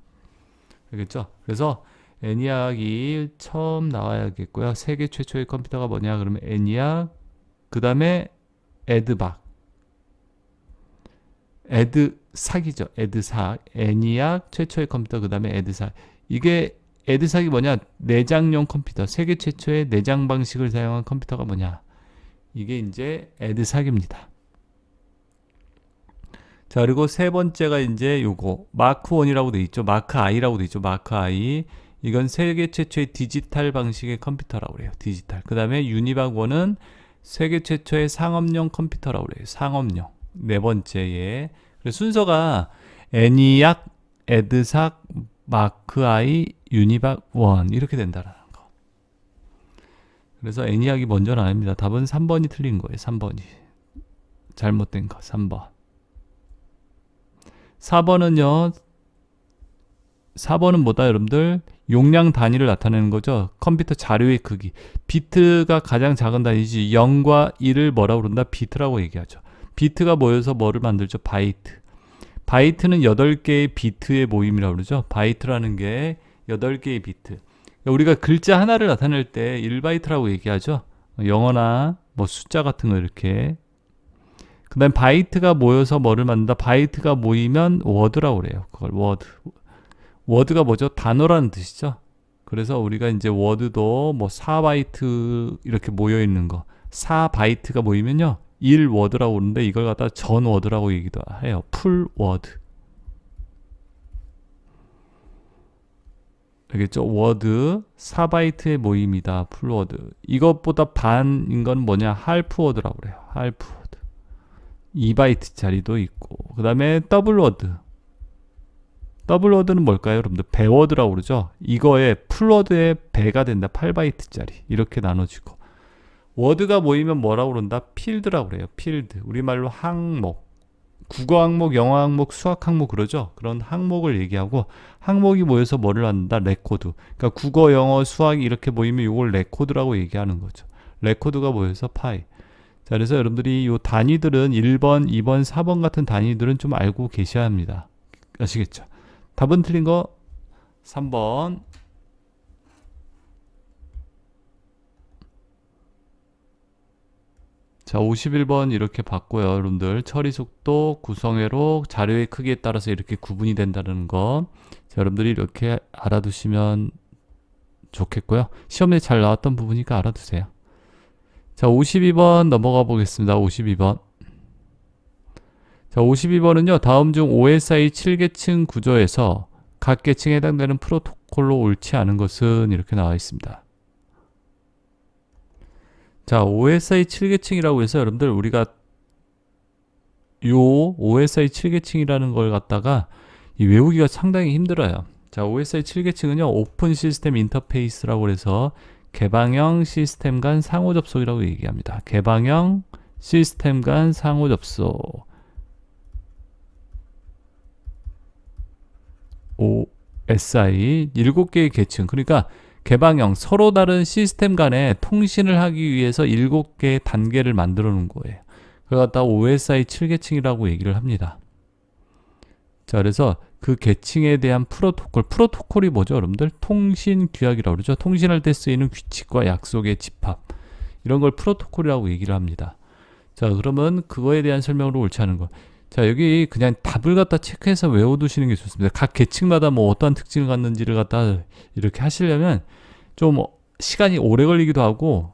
알겠죠? 그래서 애니악이 처음 나와야겠고요. 세계 최초의 컴퓨터가 뭐냐? 그러면 애니악, 그 다음에 에드박. 에드삭이죠. 에드삭. 애니악 최초의 컴퓨터, 그 다음에 에드삭. 이게 에드삭이 뭐냐? 내장용 컴퓨터. 세계 최초의 내장 방식을 사용한 컴퓨터가 뭐냐? 이게 이제 에드삭입니다. 자, 그리고 세 번째가 이제 요거 마크1이라고 돼 있죠. 마크-I라고 돼 있죠. 마크-I. 이건 세계 최초의 디지털 방식의 컴퓨터라고 그래요. 디지털. 그 다음에 유니박1은 세계 최초의 상업용 컴퓨터라고 그래요. 상업용. 네 번째에. 그래서 순서가 애니악, 에드삭, 마크-I, 유니박1 이렇게 된다라는 거. 그래서 애니악이 먼저는 아닙니다. 답은 3번이 틀린 거예요. 3번이. 잘못된 거. 3번. 4번은요. 4번은 뭐다, 여러분들? 용량 단위를 나타내는 거죠. 컴퓨터 자료의 크기. 비트가 가장 작은 단위지 0과 1을 뭐라고 그런다? 비트라고 얘기하죠. 비트가 모여서 뭐를 만들죠? 바이트. 바이트는 8개의 비트의 모임이라고 그러죠. 바이트라는 게 8개의 비트. 우리가 글자 하나를 나타낼 때 1바이트라고 얘기하죠. 영어나 뭐 숫자 같은 거 이렇게. 그 다음에 바이트가 모여서 뭐를 만든다? 바이트가 모이면 워드라고 그래요. 그걸 워드. 워드가 뭐죠? 단어라는 뜻이죠. 그래서 우리가 이제 워드도 뭐 4바이트 이렇게 모여 있는 거. 4바이트가 모이면요. 1워드라고 그러는데 이걸 갖다 전 워드라고 얘기도 해요. 풀 워드. 알겠죠? 워드 4바이트의 모임이다. 풀워드. 이것보다 반인 건 뭐냐? 할프워드라고 그래요. 할프워드. 2바이트짜리도 있고. 그 다음에 더블워드. 더블워드는 뭘까요? 여러분들 배워드라고 그러죠? 이거에 풀워드의 배가 된다. 8바이트짜리. 이렇게 나눠지고. 워드가 모이면 뭐라고 그런다? 필드라고 그래요. 필드. 우리말로 항목. 국어 항목, 영어 항목, 수학 항목 그러죠? 그런 항목을 얘기하고 항목이 모여서 뭐를 만든다? 레코드. 그러니까 국어, 영어, 수학이 이렇게 모이면 이걸 레코드라고 얘기하는 거죠. 레코드가 모여서 파이. 자, 그래서 여러분들이 이 단위들은 1번, 2번, 4번 같은 단위들은 좀 알고 계셔야 합니다. 아시겠죠? 답은 틀린 거 3번. 자, 51번 이렇게 봤고요. 여러분들 처리 속도, 구성회로, 자료의 크기에 따라서 이렇게 구분이 된다는 거. 자, 여러분들이 이렇게 알아두시면 좋겠고요. 시험에 잘 나왔던 부분이니까 알아두세요. 자, 52번 넘어가 보겠습니다. 52번. 자, 52번은요. 다음 중 OSI 7계층 구조에서 각 계층에 해당되는 프로토콜로 옳지 않은 것은 이렇게 나와 있습니다. 자, OSI 7계층이라고 해서 여러분들 우리가 요 OSI 7계층이라는 걸 갖다가 외우기가 상당히 힘들어요. 자, OSI 7계층은요. 오픈 시스템 인터페이스라고 해서 개방형 시스템 간 상호 접속이라고 얘기합니다. 개방형 시스템 간 상호 접속. OSI 7개의 계층. 그러니까 개방형 서로 다른 시스템 간에 통신을 하기 위해서 7개의 단계를 만들어 놓은 거예요. 그걸 갖다 OSI 7계층이라고 얘기를 합니다. 자, 그래서 그 계층에 대한 프로토콜이 뭐죠, 여러분들? 통신 규약이라고 그러죠. 통신할 때 쓰이는 규칙과 약속의 집합. 이런 걸 프로토콜이라고 얘기를 합니다. 자, 그러면 그거에 대한 설명으로 옳지 않은 거. 자, 여기 그냥 답을 갖다 체크해서 외워두시는 게 좋습니다. 각 계층마다 뭐 어떠한 특징을 갖는지를 갖다 이렇게 하시려면 좀 시간이 오래 걸리기도 하고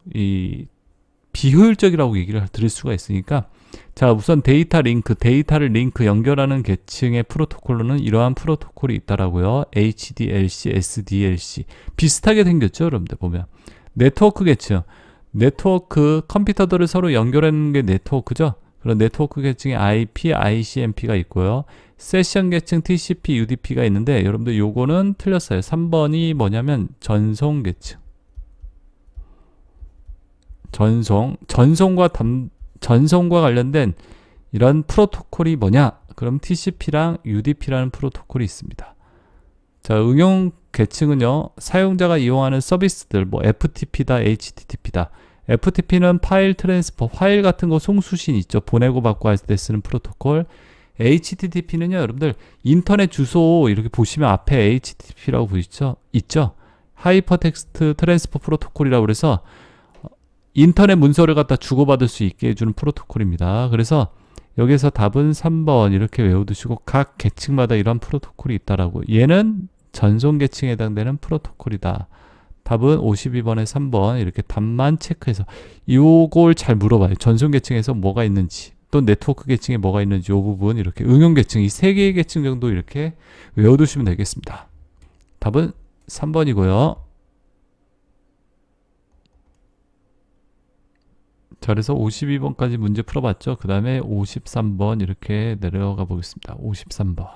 비효율적이라고 얘기를 드릴 수가 있으니까, 자, 우선 데이터를 링크 연결하는 계층의 프로토콜로는 이러한 프로토콜이 있다라고요. HDLC, SDLC 비슷하게 생겼죠, 여러분들 보면. 네트워크 계층, 네트워크 컴퓨터들을 서로 연결하는 게 네트워크죠. 그런 네트워크 계층에 IP, ICMP가 있고요. 세션 계층 TCP, UDP가 있는데 여러분들 요거는 틀렸어요. 3번이 뭐냐면 전송 계층. 전송과 관련된 이런 프로토콜이 뭐냐? 그럼 TCP랑 UDP라는 프로토콜이 있습니다. 자, 응용 계층은요. 사용자가 이용하는 서비스들 뭐 FTP다, HTTP다. FTP는 파일 트랜스퍼, 파일 같은 거 송수신 있죠. 보내고 받고 할 때 쓰는 프로토콜. HTTP는요, 여러분들 인터넷 주소 이렇게 보시면 앞에 HTTP라고 보이죠? 있죠? 하이퍼텍스트 트랜스퍼 프로토콜이라고 그래서 인터넷 문서를 갖다 주고받을 수 있게 해주는 프로토콜입니다. 그래서 여기서 답은 3번 이렇게 외워두시고 각 계층마다 이런 프로토콜이 있다라고. 얘는 전송 계층에 해당되는 프로토콜이다. 답은 52번에 3번 이렇게 답만 체크해서 이걸 잘 물어봐요. 전송 계층에서 뭐가 있는지 또 네트워크 계층에 뭐가 있는지 이 부분 이렇게 응용 계층 이 3개의 계층 정도 이렇게 외워두시면 되겠습니다. 답은 3번이고요. 자, 그래서 52번까지 문제 풀어봤죠. 그 다음에 53번 이렇게 내려가 보겠습니다. 53번.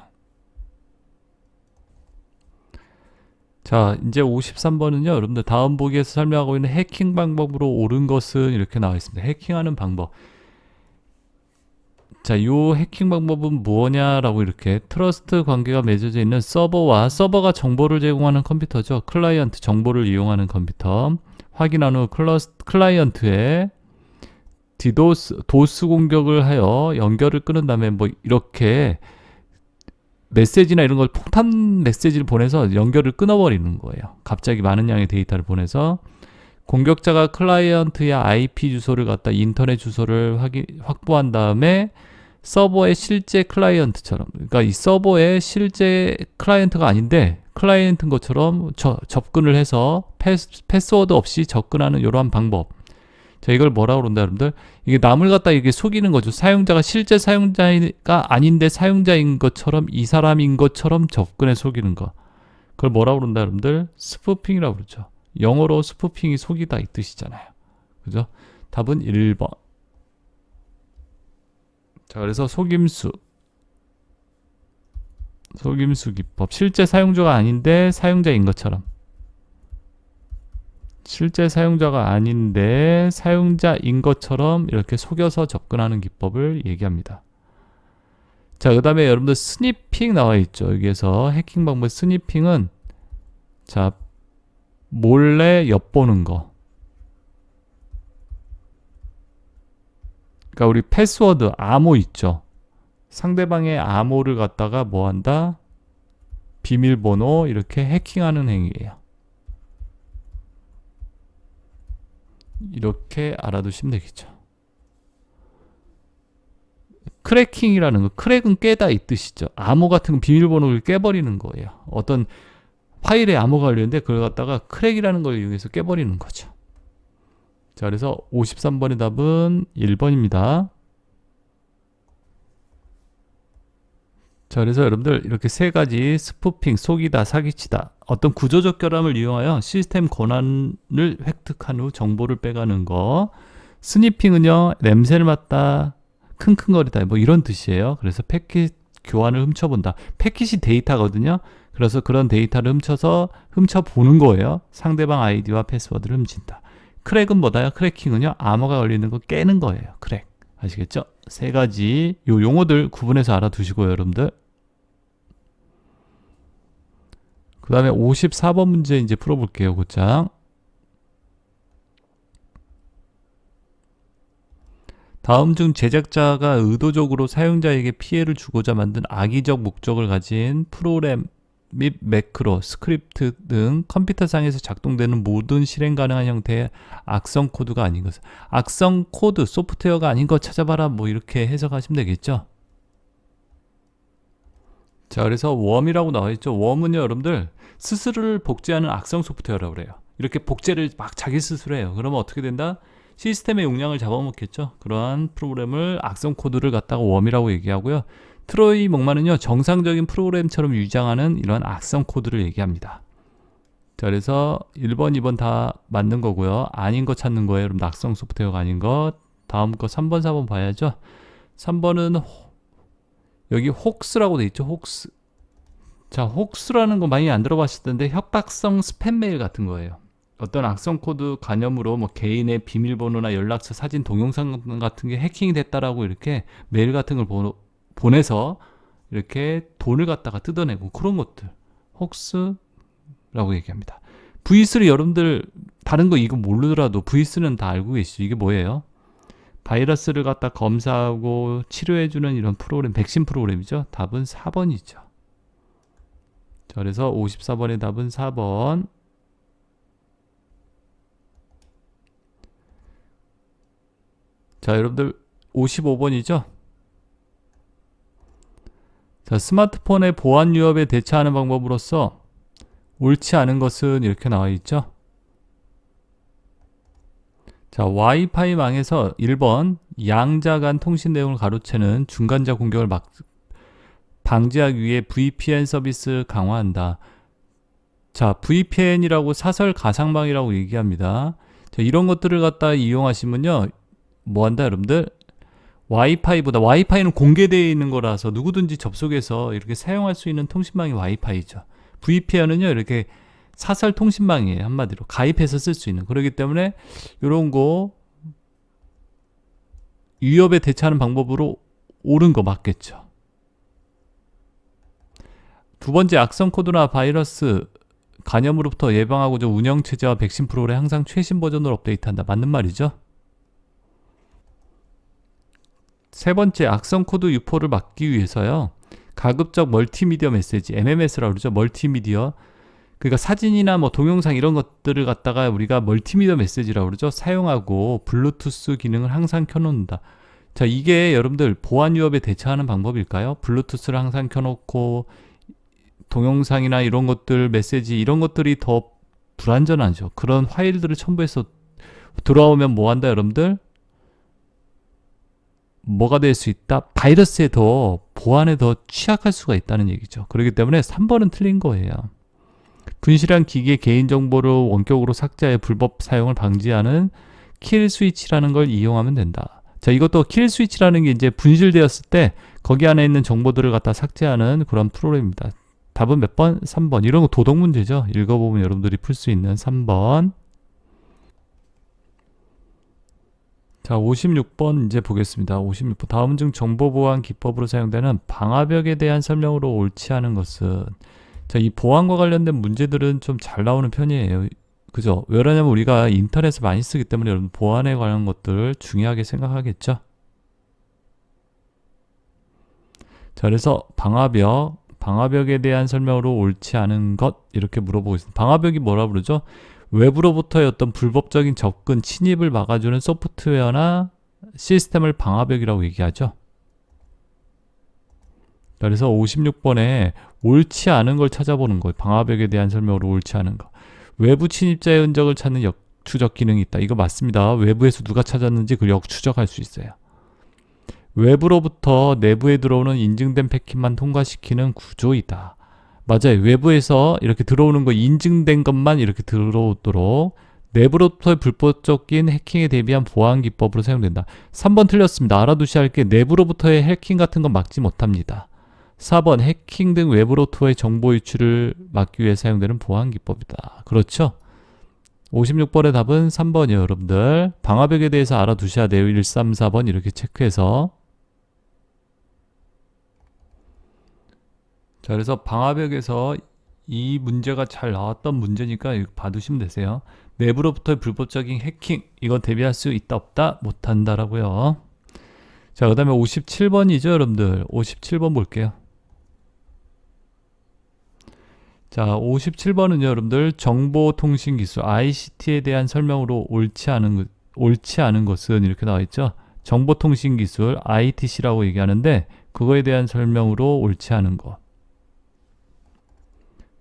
자, 이제 53번은요. 여러분들 다음 보기에서 설명하고 있는 해킹 방법으로 옳은 것은 이렇게 나와 있습니다. 해킹하는 방법. 자, 요 해킹 방법은 뭐냐라고 이렇게 트러스트 관계가 맺어져 있는 서버와 서버가 정보를 제공하는 컴퓨터죠. 클라이언트 정보를 이용하는 컴퓨터. 확인한 후 클라이언트에 도스 공격을 하여 연결을 끊은 다음에 뭐 이렇게 메시지나 이런 걸 폭탄 메시지를 보내서 연결을 끊어버리는 거예요. 갑자기 많은 양의 데이터를 보내서 공격자가 클라이언트의 IP 주소를 갖다 인터넷 주소를 확보한 다음에 서버의 실제 클라이언트처럼, 그러니까 이 서버의 실제 클라이언트가 아닌데 클라이언트인 것처럼 접근을 해서 패스워드 없이 접근하는 이러한 방법. 자, 이걸 뭐라고 그런다 여러분들? 이게 남을 갖다 이게 속이는 거죠. 사용자가 실제 사용자가 아닌데 사용자인 것처럼, 이 사람인 것처럼 접근해 속이는 거. 그걸 뭐라고 그런다 여러분들? 스푸핑이라고 그러죠. 영어로 스푸핑이 속이다 이 뜻이잖아요. 그죠? 답은 1번. 자, 그래서 속임수 기법. 실제 사용자가 아닌데 사용자인 것처럼. 실제 사용자가 아닌데 사용자인 것처럼 이렇게 속여서 접근하는 기법을 얘기합니다. 자, 그 다음에 여러분들 스니핑 나와 있죠. 여기에서 해킹 방법 스니핑은, 자, 몰래 엿보는 거. 그러니까 우리 패스워드 암호 있죠. 상대방의 암호를 갖다가 뭐 한다? 비밀번호 이렇게 해킹하는 행위예요. 이렇게 알아두시면 되겠죠. 크래킹이라는 거, 크랙은 깨다 이 뜻이죠. 암호 같은 건 비밀번호를 깨버리는 거예요. 어떤 파일에 암호가 걸렸는데 그걸 갖다가 크랙이라는 걸 이용해서 깨버리는 거죠. 자, 그래서 53번의 답은 1번입니다. 자, 그래서 여러분들 이렇게 세 가지 스푸핑, 속이다, 사기치다, 어떤 구조적 결함을 이용하여 시스템 권한을 획득한 후 정보를 빼가는 거. 스니핑은요, 냄새를 맡다, 킁킁거리다, 뭐 이런 뜻이에요. 그래서 패킷 교환을 훔쳐본다. 패킷이 데이터거든요. 그래서 그런 데이터를 훔쳐보는 거예요. 상대방 아이디와 패스워드를 훔친다. 크랙은 뭐다요? 크래킹은요, 암호가 걸리는 거 깨는 거예요. 크랙. 아시겠죠? 세 가지 요 용어들 구분해서 알아두시고요, 여러분들. 그 다음에 54번 문제 이제 풀어볼게요, 곧장. 다음 중 제작자가 의도적으로 사용자에게 피해를 주고자 만든 악의적 목적을 가진 프로그램 및 매크로, 스크립트 등 컴퓨터상에서 작동되는 모든 실행 가능한 형태의 악성 코드가 아닌 것. 악성 코드, 소프트웨어가 아닌 거 찾아봐라, 뭐 이렇게 해석하시면 되겠죠. 자, 그래서 웜이라고 나와 있죠. 웜은요, 여러분들 스스로를 복제하는 악성 소프트웨어라고 그래요. 이렇게 복제를 막 자기 스스로 해요. 그러면 어떻게 된다? 시스템의 용량을 잡아먹겠죠. 그러한 프로그램을 악성 코드를 갖다가 웜이라고 얘기하고요. 트로이 목마는요, 정상적인 프로그램처럼 위장하는 이런 악성 코드를 얘기합니다. 자, 그래서 1번, 2번 다 맞는 거고요. 아닌 거 찾는 거예요. 여러분, 악성 소프트웨어가 아닌 거. 다음 거 3번, 4번 봐야죠. 3번은 여기 혹스라고 돼 있죠. 혹스. 자, 혹스라는 거 많이 안 들어봤을 텐데 협박성 스팸 메일 같은 거예요. 어떤 악성 코드 간염으로 뭐 개인의 비밀번호나 연락처, 사진, 동영상 같은 게 해킹이 됐다라고 이렇게 메일 같은 걸 보내서 이렇게 돈을 갖다가 뜯어내고 그런 것들 혹스라고 얘기합니다. V3 여러분들 다른 거 이거 모르더라도 V3는 다 알고 계시죠? 이게 뭐예요? 바이러스를 갖다 검사하고 치료해주는 이런 프로그램, 백신 프로그램이죠. 답은 4번이죠. 자, 그래서 54번의 답은 4번. 자, 여러분들 55번이죠. 자, 스마트폰의 보안 위협에 대처하는 방법으로서 옳지 않은 것은 이렇게 나와 있죠. 자, 와이파이 망에서 1번 양자 간 통신 내용을 가로채는 중간자 공격을 방지하기 위해 VPN 서비스 강화한다. 자, VPN이라고 사설 가상방이라고 얘기합니다. 자, 이런 것들을 갖다 이용하시면요, 뭐 한다 여러분들? 와이파이는 공개되어 있는 거라서 누구든지 접속해서 이렇게 사용할 수 있는 통신망이 와이파이죠. VPN은요, 이렇게 사설 통신망이에요. 한마디로 가입해서 쓸 수 있는. 그렇기 때문에 이런 거 위협에 대처하는 방법으로 옳은 거 맞겠죠. 두 번째, 악성 코드나 바이러스 감염으로부터 예방하고자 운영체제와 백신 프로그램 항상 최신 버전으로 업데이트한다. 맞는 말이죠. 세 번째, 악성 코드 유포를 막기 위해서요, 가급적 멀티미디어 메시지, MMS라고 그러죠. 멀티미디어. 그러니까 사진이나 뭐 동영상 이런 것들을 갖다가 우리가 멀티미디어 메시지라고 그러죠. 사용하고 블루투스 기능을 항상 켜놓는다. 자, 이게 여러분들 보안 위협에 대처하는 방법일까요? 블루투스를 항상 켜놓고 동영상이나 이런 것들, 메시지 이런 것들이 더 불안전하죠. 그런 파일들을 첨부해서 들어오면 뭐 한다 여러분들? 뭐가 될 수 있다? 바이러스에 더, 보안에 더 취약할 수가 있다는 얘기죠. 그렇기 때문에 3번은 틀린 거예요. 분실한 기기의 개인정보를 원격으로 삭제하여 불법 사용을 방지하는 킬 스위치라는 걸 이용하면 된다. 자, 이것도 킬 스위치라는 게 이제 분실되었을 때 거기 안에 있는 정보들을 갖다 삭제하는 그런 프로그램입니다. 답은 몇 번? 3번. 이런 거 도덕 문제죠. 읽어보면 여러분들이 풀 수 있는 3번. 자, 56번 이제 보겠습니다. 56번. 다음 중 정보보안 기법으로 사용되는 방화벽에 대한 설명으로 옳지 않은 것은. 자, 이 보안과 관련된 문제들은 좀 잘 나오는 편이에요. 그죠? 왜냐면 우리가 인터넷을 많이 쓰기 때문에 여러분 보안에 관한 것들을 중요하게 생각하겠죠? 자, 그래서 방화벽에 대한 설명으로 옳지 않은 것 이렇게 물어보고 있습니다. 방화벽이 뭐라 부르죠? 외부로부터의 어떤 불법적인 접근, 침입을 막아주는 소프트웨어나 시스템을 방화벽이라고 얘기하죠. 그래서 56번에 옳지 않은 걸 찾아보는 거예요. 방화벽에 대한 설명으로 옳지 않은 거. 외부 침입자의 흔적을 찾는 역추적 기능이 있다. 이거 맞습니다. 외부에서 누가 찾았는지 그걸 역추적할 수 있어요. 외부로부터 내부에 들어오는 인증된 패킷만 통과시키는 구조이다. 맞아요. 외부에서 이렇게 들어오는 거 인증된 것만 이렇게 들어오도록 내부로부터의 불법적인 해킹에 대비한 보안 기법으로 사용된다. 3번 틀렸습니다. 알아두셔야 할 게 내부로부터의 해킹 같은 건 막지 못합니다. 4번 해킹 등 외부로부터의 정보 유출을 막기 위해 사용되는 보안 기법이다. 그렇죠? 56번의 답은 3번이에요. 여러분들 방화벽에 대해서 알아두셔야 돼요. 1, 3, 4번 이렇게 체크해서. 자, 그래서 방화벽에서 이 문제가 잘 나왔던 문제니까 이거 봐두시면 되세요. 내부로부터의 불법적인 해킹, 이거 대비할 수 있다 없다? 못한다라고요. 자, 그 다음에 57번이죠 여러분들. 57번 볼게요. 자, 57번은요 여러분들 정보통신기술 ICT에 대한 설명으로 옳지 않은 것은 이렇게 나와있죠. 정보통신기술 ITC라고 얘기하는데 그거에 대한 설명으로 옳지 않은 것.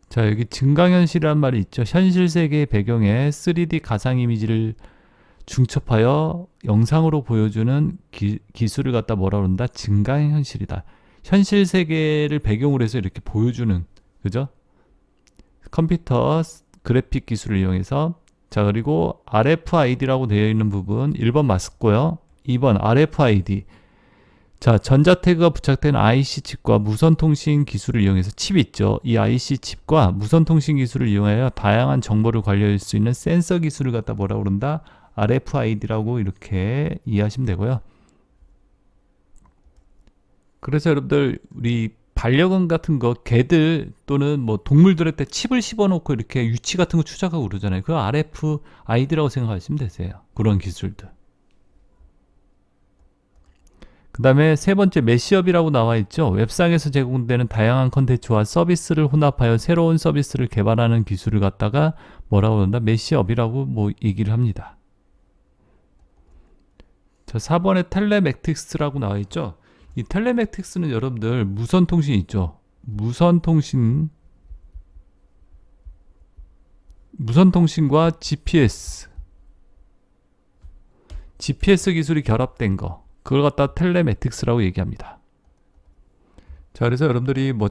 자, 여기 증강현실이란 말이 있죠. 현실 세계의 배경에 3D 가상 이미지를 중첩하여 영상으로 보여주는 기술을 갖다 뭐라 그런다? 증강현실이다. 현실 세계를 배경으로 해서 이렇게 보여주는, 그죠? 컴퓨터 그래픽 기술을 이용해서. 자, 그리고 RFID라고 되어 있는 부분 1번 맞고요. 2번 RFID. 자, 전자태그가 부착된 IC 칩과 무선통신 기술을 이용해서 칩 있죠. 이 IC 칩과 무선통신 기술을 이용하여 다양한 정보를 관리할 수 있는 센서 기술을 갖다 뭐라고 그런다? RFID라고 이렇게 이해하시면 되고요. 그래서 여러분들 우리 반려견 같은 거, 개들 또는 뭐 동물들한테 칩을 씹어놓고 이렇게 위치 같은 거 추적하고 그러잖아요. 그거 RFID라고 생각하시면 되세요. 그런 기술들. 그 다음에 세 번째 매시업이라고 나와 있죠. 웹상에서 제공되는 다양한 컨텐츠와 서비스를 혼합하여 새로운 서비스를 개발하는 기술을 갖다가 뭐라고 한다? 매시업이라고 뭐 얘기를 합니다. 자, 4번에 텔레매틱스라고 나와 있죠. 이 텔레매틱스는 여러분들 무선통신 있죠. 무선통신과 GPS 기술이 결합된 거, 그걸 갖다 텔레매틱스라고 얘기합니다. 자, 그래서 여러분들이 뭐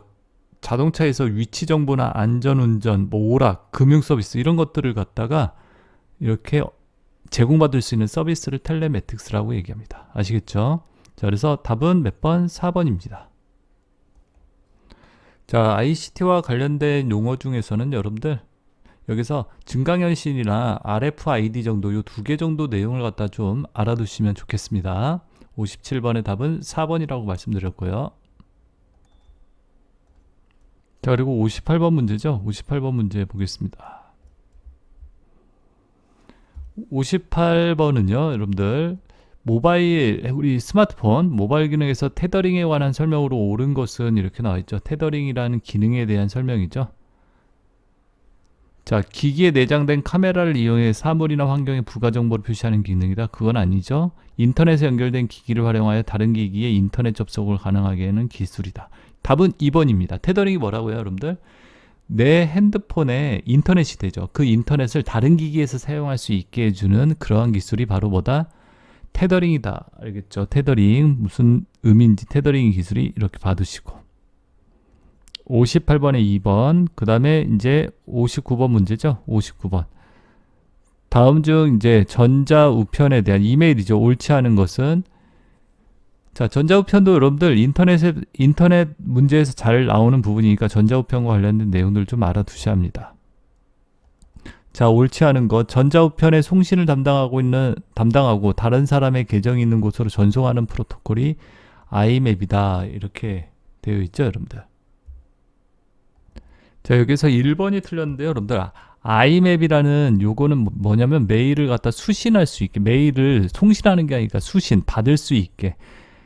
자동차에서 위치 정보나 안전운전, 뭐 오락, 금융 서비스 이런 것들을 갖다가 이렇게 제공받을 수 있는 서비스를 텔레매틱스라고 얘기합니다. 아시겠죠? 자, 그래서 답은 몇 번? 4번입니다. 자, ICT와 관련된 용어 중에서는 여러분들 여기서 증강현실이나 RFID 정도 요 두 개 정도 내용을 갖다 좀 알아두시면 좋겠습니다. 57번의 답은 4번이라고 말씀드렸고요. 자, 그리고 58번 문제죠. 58번 문제 보겠습니다. 58번은요, 여러분들 모바일, 우리 스마트폰 모바일 기능에서 테더링에 관한 설명으로 옳은 것은 이렇게 나와 있죠. 테더링이라는 기능에 대한 설명이죠. 자, 기기에 내장된 카메라를 이용해 사물이나 환경의 부가 정보를 표시하는 기능이다. 그건 아니죠. 인터넷에 연결된 기기를 활용하여 다른 기기에 인터넷 접속을 가능하게 하는 기술이다. 답은 2번입니다. 테더링이 뭐라고요, 여러분들? 내 핸드폰에 인터넷이 되죠. 그 인터넷을 다른 기기에서 사용할 수 있게 해주는 그러한 기술이 바로 뭐다? 테더링이다. 알겠죠? 테더링 무슨 의미인지 테더링 기술이 이렇게 받으시고 58번에 2번, 그 다음에 이제 59번 문제죠. 59번. 다음 중 이제 전자우편에 대한 이메일이죠. 옳지 않은 것은, 자, 전자우편도 여러분들 인터넷 문제에서 잘 나오는 부분이니까 전자우편과 관련된 내용들을 좀 알아두셔야 합니다. 자, 옳지 않은 것, 전자우편의 송신을 담당하고 다른 사람의 계정이 있는 곳으로 전송하는 프로토콜이 IMAP이다. 이렇게 되어 있죠, 여러분들. 자, 여기서 1번이 틀렸는데요, 여러분들. IMAP이라는 요거는 뭐냐면 메일을 갖다 수신할 수 있게, 메일을 송신하는 게 아니라 받을 수 있게.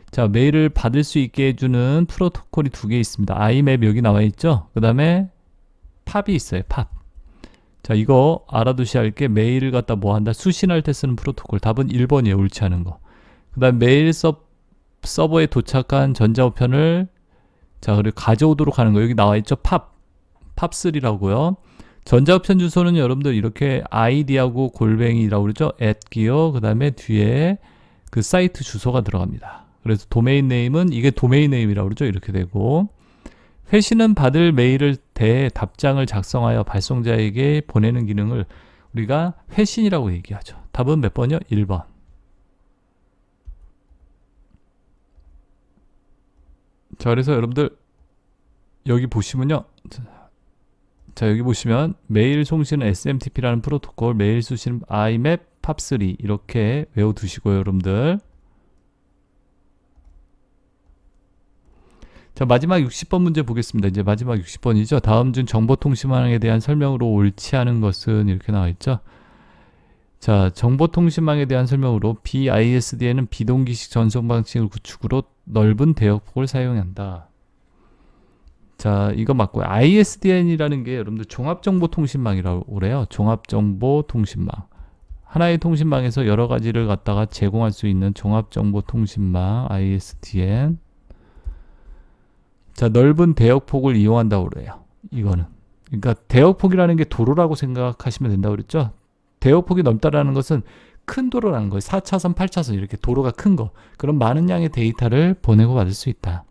자, 메일을 받을 수 있게 해주는 프로토콜이 2개 있습니다. IMAP 여기 나와 있죠? 그 다음에 팝이 있어요, 팝. 자, 이거 알아두셔야 할 게 메일을 갖다 뭐 한다? 수신할 때 쓰는 프로토콜. 답은 1번이에요, 옳지 않은 거. 그 다음 메일 서버에 도착한 전자우편을, 자, 그리고 가져오도록 하는 거. 여기 나와 있죠? 팝3라고요. 전자우편 주소는 여러분들 이렇게 id하고 골뱅이라고 그러죠. @기어 그 다음에 뒤에 그 사이트 주소가 들어갑니다. 그래서 도메인 네임은 이게 도메인 네임이라고 그러죠. 이렇게 되고 회신은 받을 메일을 답장을 작성하여 발송자에게 보내는 기능을 우리가 회신이라고 얘기하죠. 답은 몇 번이요? 1번. 자, 그래서 여러분들 여기 보시면요. 자, 여기 보시면 메일 송신은 SMTP라는 프로토콜, 메일 수신은 IMAP, 팝3 이렇게 외워두시고요, 여러분들. 자, 마지막 60번 문제 보겠습니다. 이제 마지막 60번이죠. 다음 중 정보통신망에 대한 설명으로 옳지 않은 것은 이렇게 나와 있죠. 자, 정보통신망에 대한 설명으로 BISD에는 비동기식 전송 방식을 구축으로 넓은 대역폭을 사용한다. 자, 이거 맞고요. ISDN이라는 게 여러분들 종합정보통신망이라고 그래요. 종합정보통신망. 하나의 통신망에서 여러 가지를 갖다가 제공할 수 있는 종합정보통신망 ISDN. 자, 넓은 대역폭을 이용한다고 그래요. 이거는. 그러니까 대역폭이라는 게 도로라고 생각하시면 된다고 그랬죠. 대역폭이 넓다라는 것은 큰 도로라는 거예요. 4차선, 8차선 이렇게 도로가 큰 거. 그럼 많은 양의 데이터를 보내고 받을 수 있다.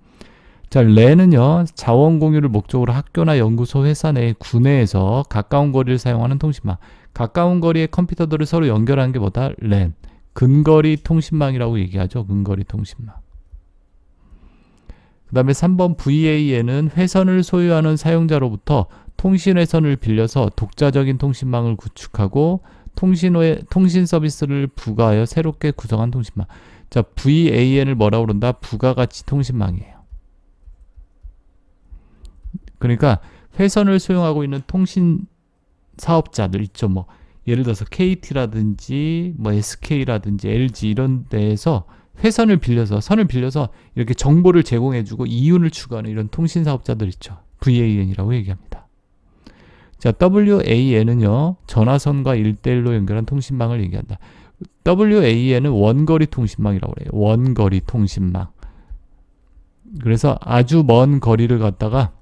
자, 랜은요, 자원 공유를 목적으로 학교나 연구소, 회사 내 구내에서 가까운 거리를 사용하는 통신망. 가까운 거리의 컴퓨터들을 서로 연결하는 게 뭐다? 랜. 근거리 통신망이라고 얘기하죠. 근거리 통신망. 그 다음에 3번 VAN은 회선을 소유하는 사용자로부터 통신 회선을 빌려서 독자적인 통신망을 구축하고 통신 서비스를 부가하여 새롭게 구성한 통신망. 자, VAN을 뭐라고 그런다? 부가가치 통신망이에요. 그러니까 회선을 소용하고 있는 통신 사업자들 있죠. 뭐 예를 들어서 KT라든지 뭐 SK라든지 LG 이런 데에서 회선을 빌려서 이렇게 정보를 제공해주고 이윤을 추구하는 이런 통신 사업자들 있죠. VAN이라고 얘기합니다. 자, WAN은요, 전화선과 1대1로 연결한 통신망을 얘기한다. WAN은 원거리 통신망이라고 그래요. 원거리 통신망. 그래서 아주 먼 거리를 갖다가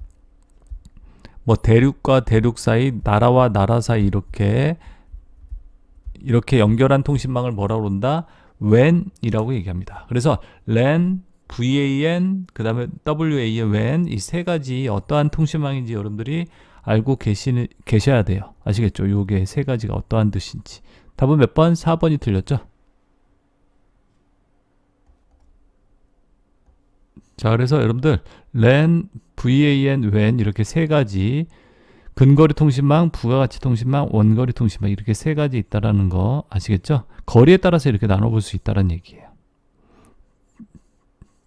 뭐 대륙과 대륙 사이, 나라와 나라 사이 이렇게 연결한 통신망을 뭐라고 그런다? WAN이라고 얘기합니다. 그래서 LAN, VAN, 그 다음에 WAN, WAN 이 세 가지 어떠한 통신망인지 여러분들이 알고 계셔야 돼요. 아시겠죠? 요게 세 가지가 어떠한 뜻인지. 답은 몇 번? 4번이 틀렸죠? 자, 그래서 여러분들 LAN, VAN, WAN 이렇게 세 가지 근거리 통신망, 부가가치 통신망, 원거리 통신망 이렇게 세 가지 있다라는 거 아시겠죠? 거리에 따라서 이렇게 나눠볼 수 있다는 얘기예요.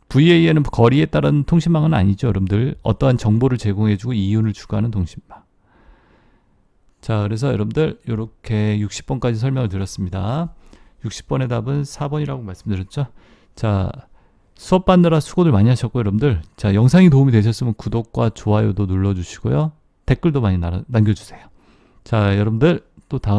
VAN은 거리에 따른 통신망은 아니죠, 여러분들. 어떠한 정보를 제공해주고 이윤을 추구하는 통신망. 자, 그래서 여러분들 이렇게 60번까지 설명을 드렸습니다. 60번의 답은 4번이라고 말씀드렸죠. 자, 수업 받느라 수고들 많이 하셨고 여러분들, 자, 영상이 도움이 되셨으면 구독과 좋아요도 눌러주시고요. 댓글도 많이 남겨주세요. 자, 여러분들 또 다음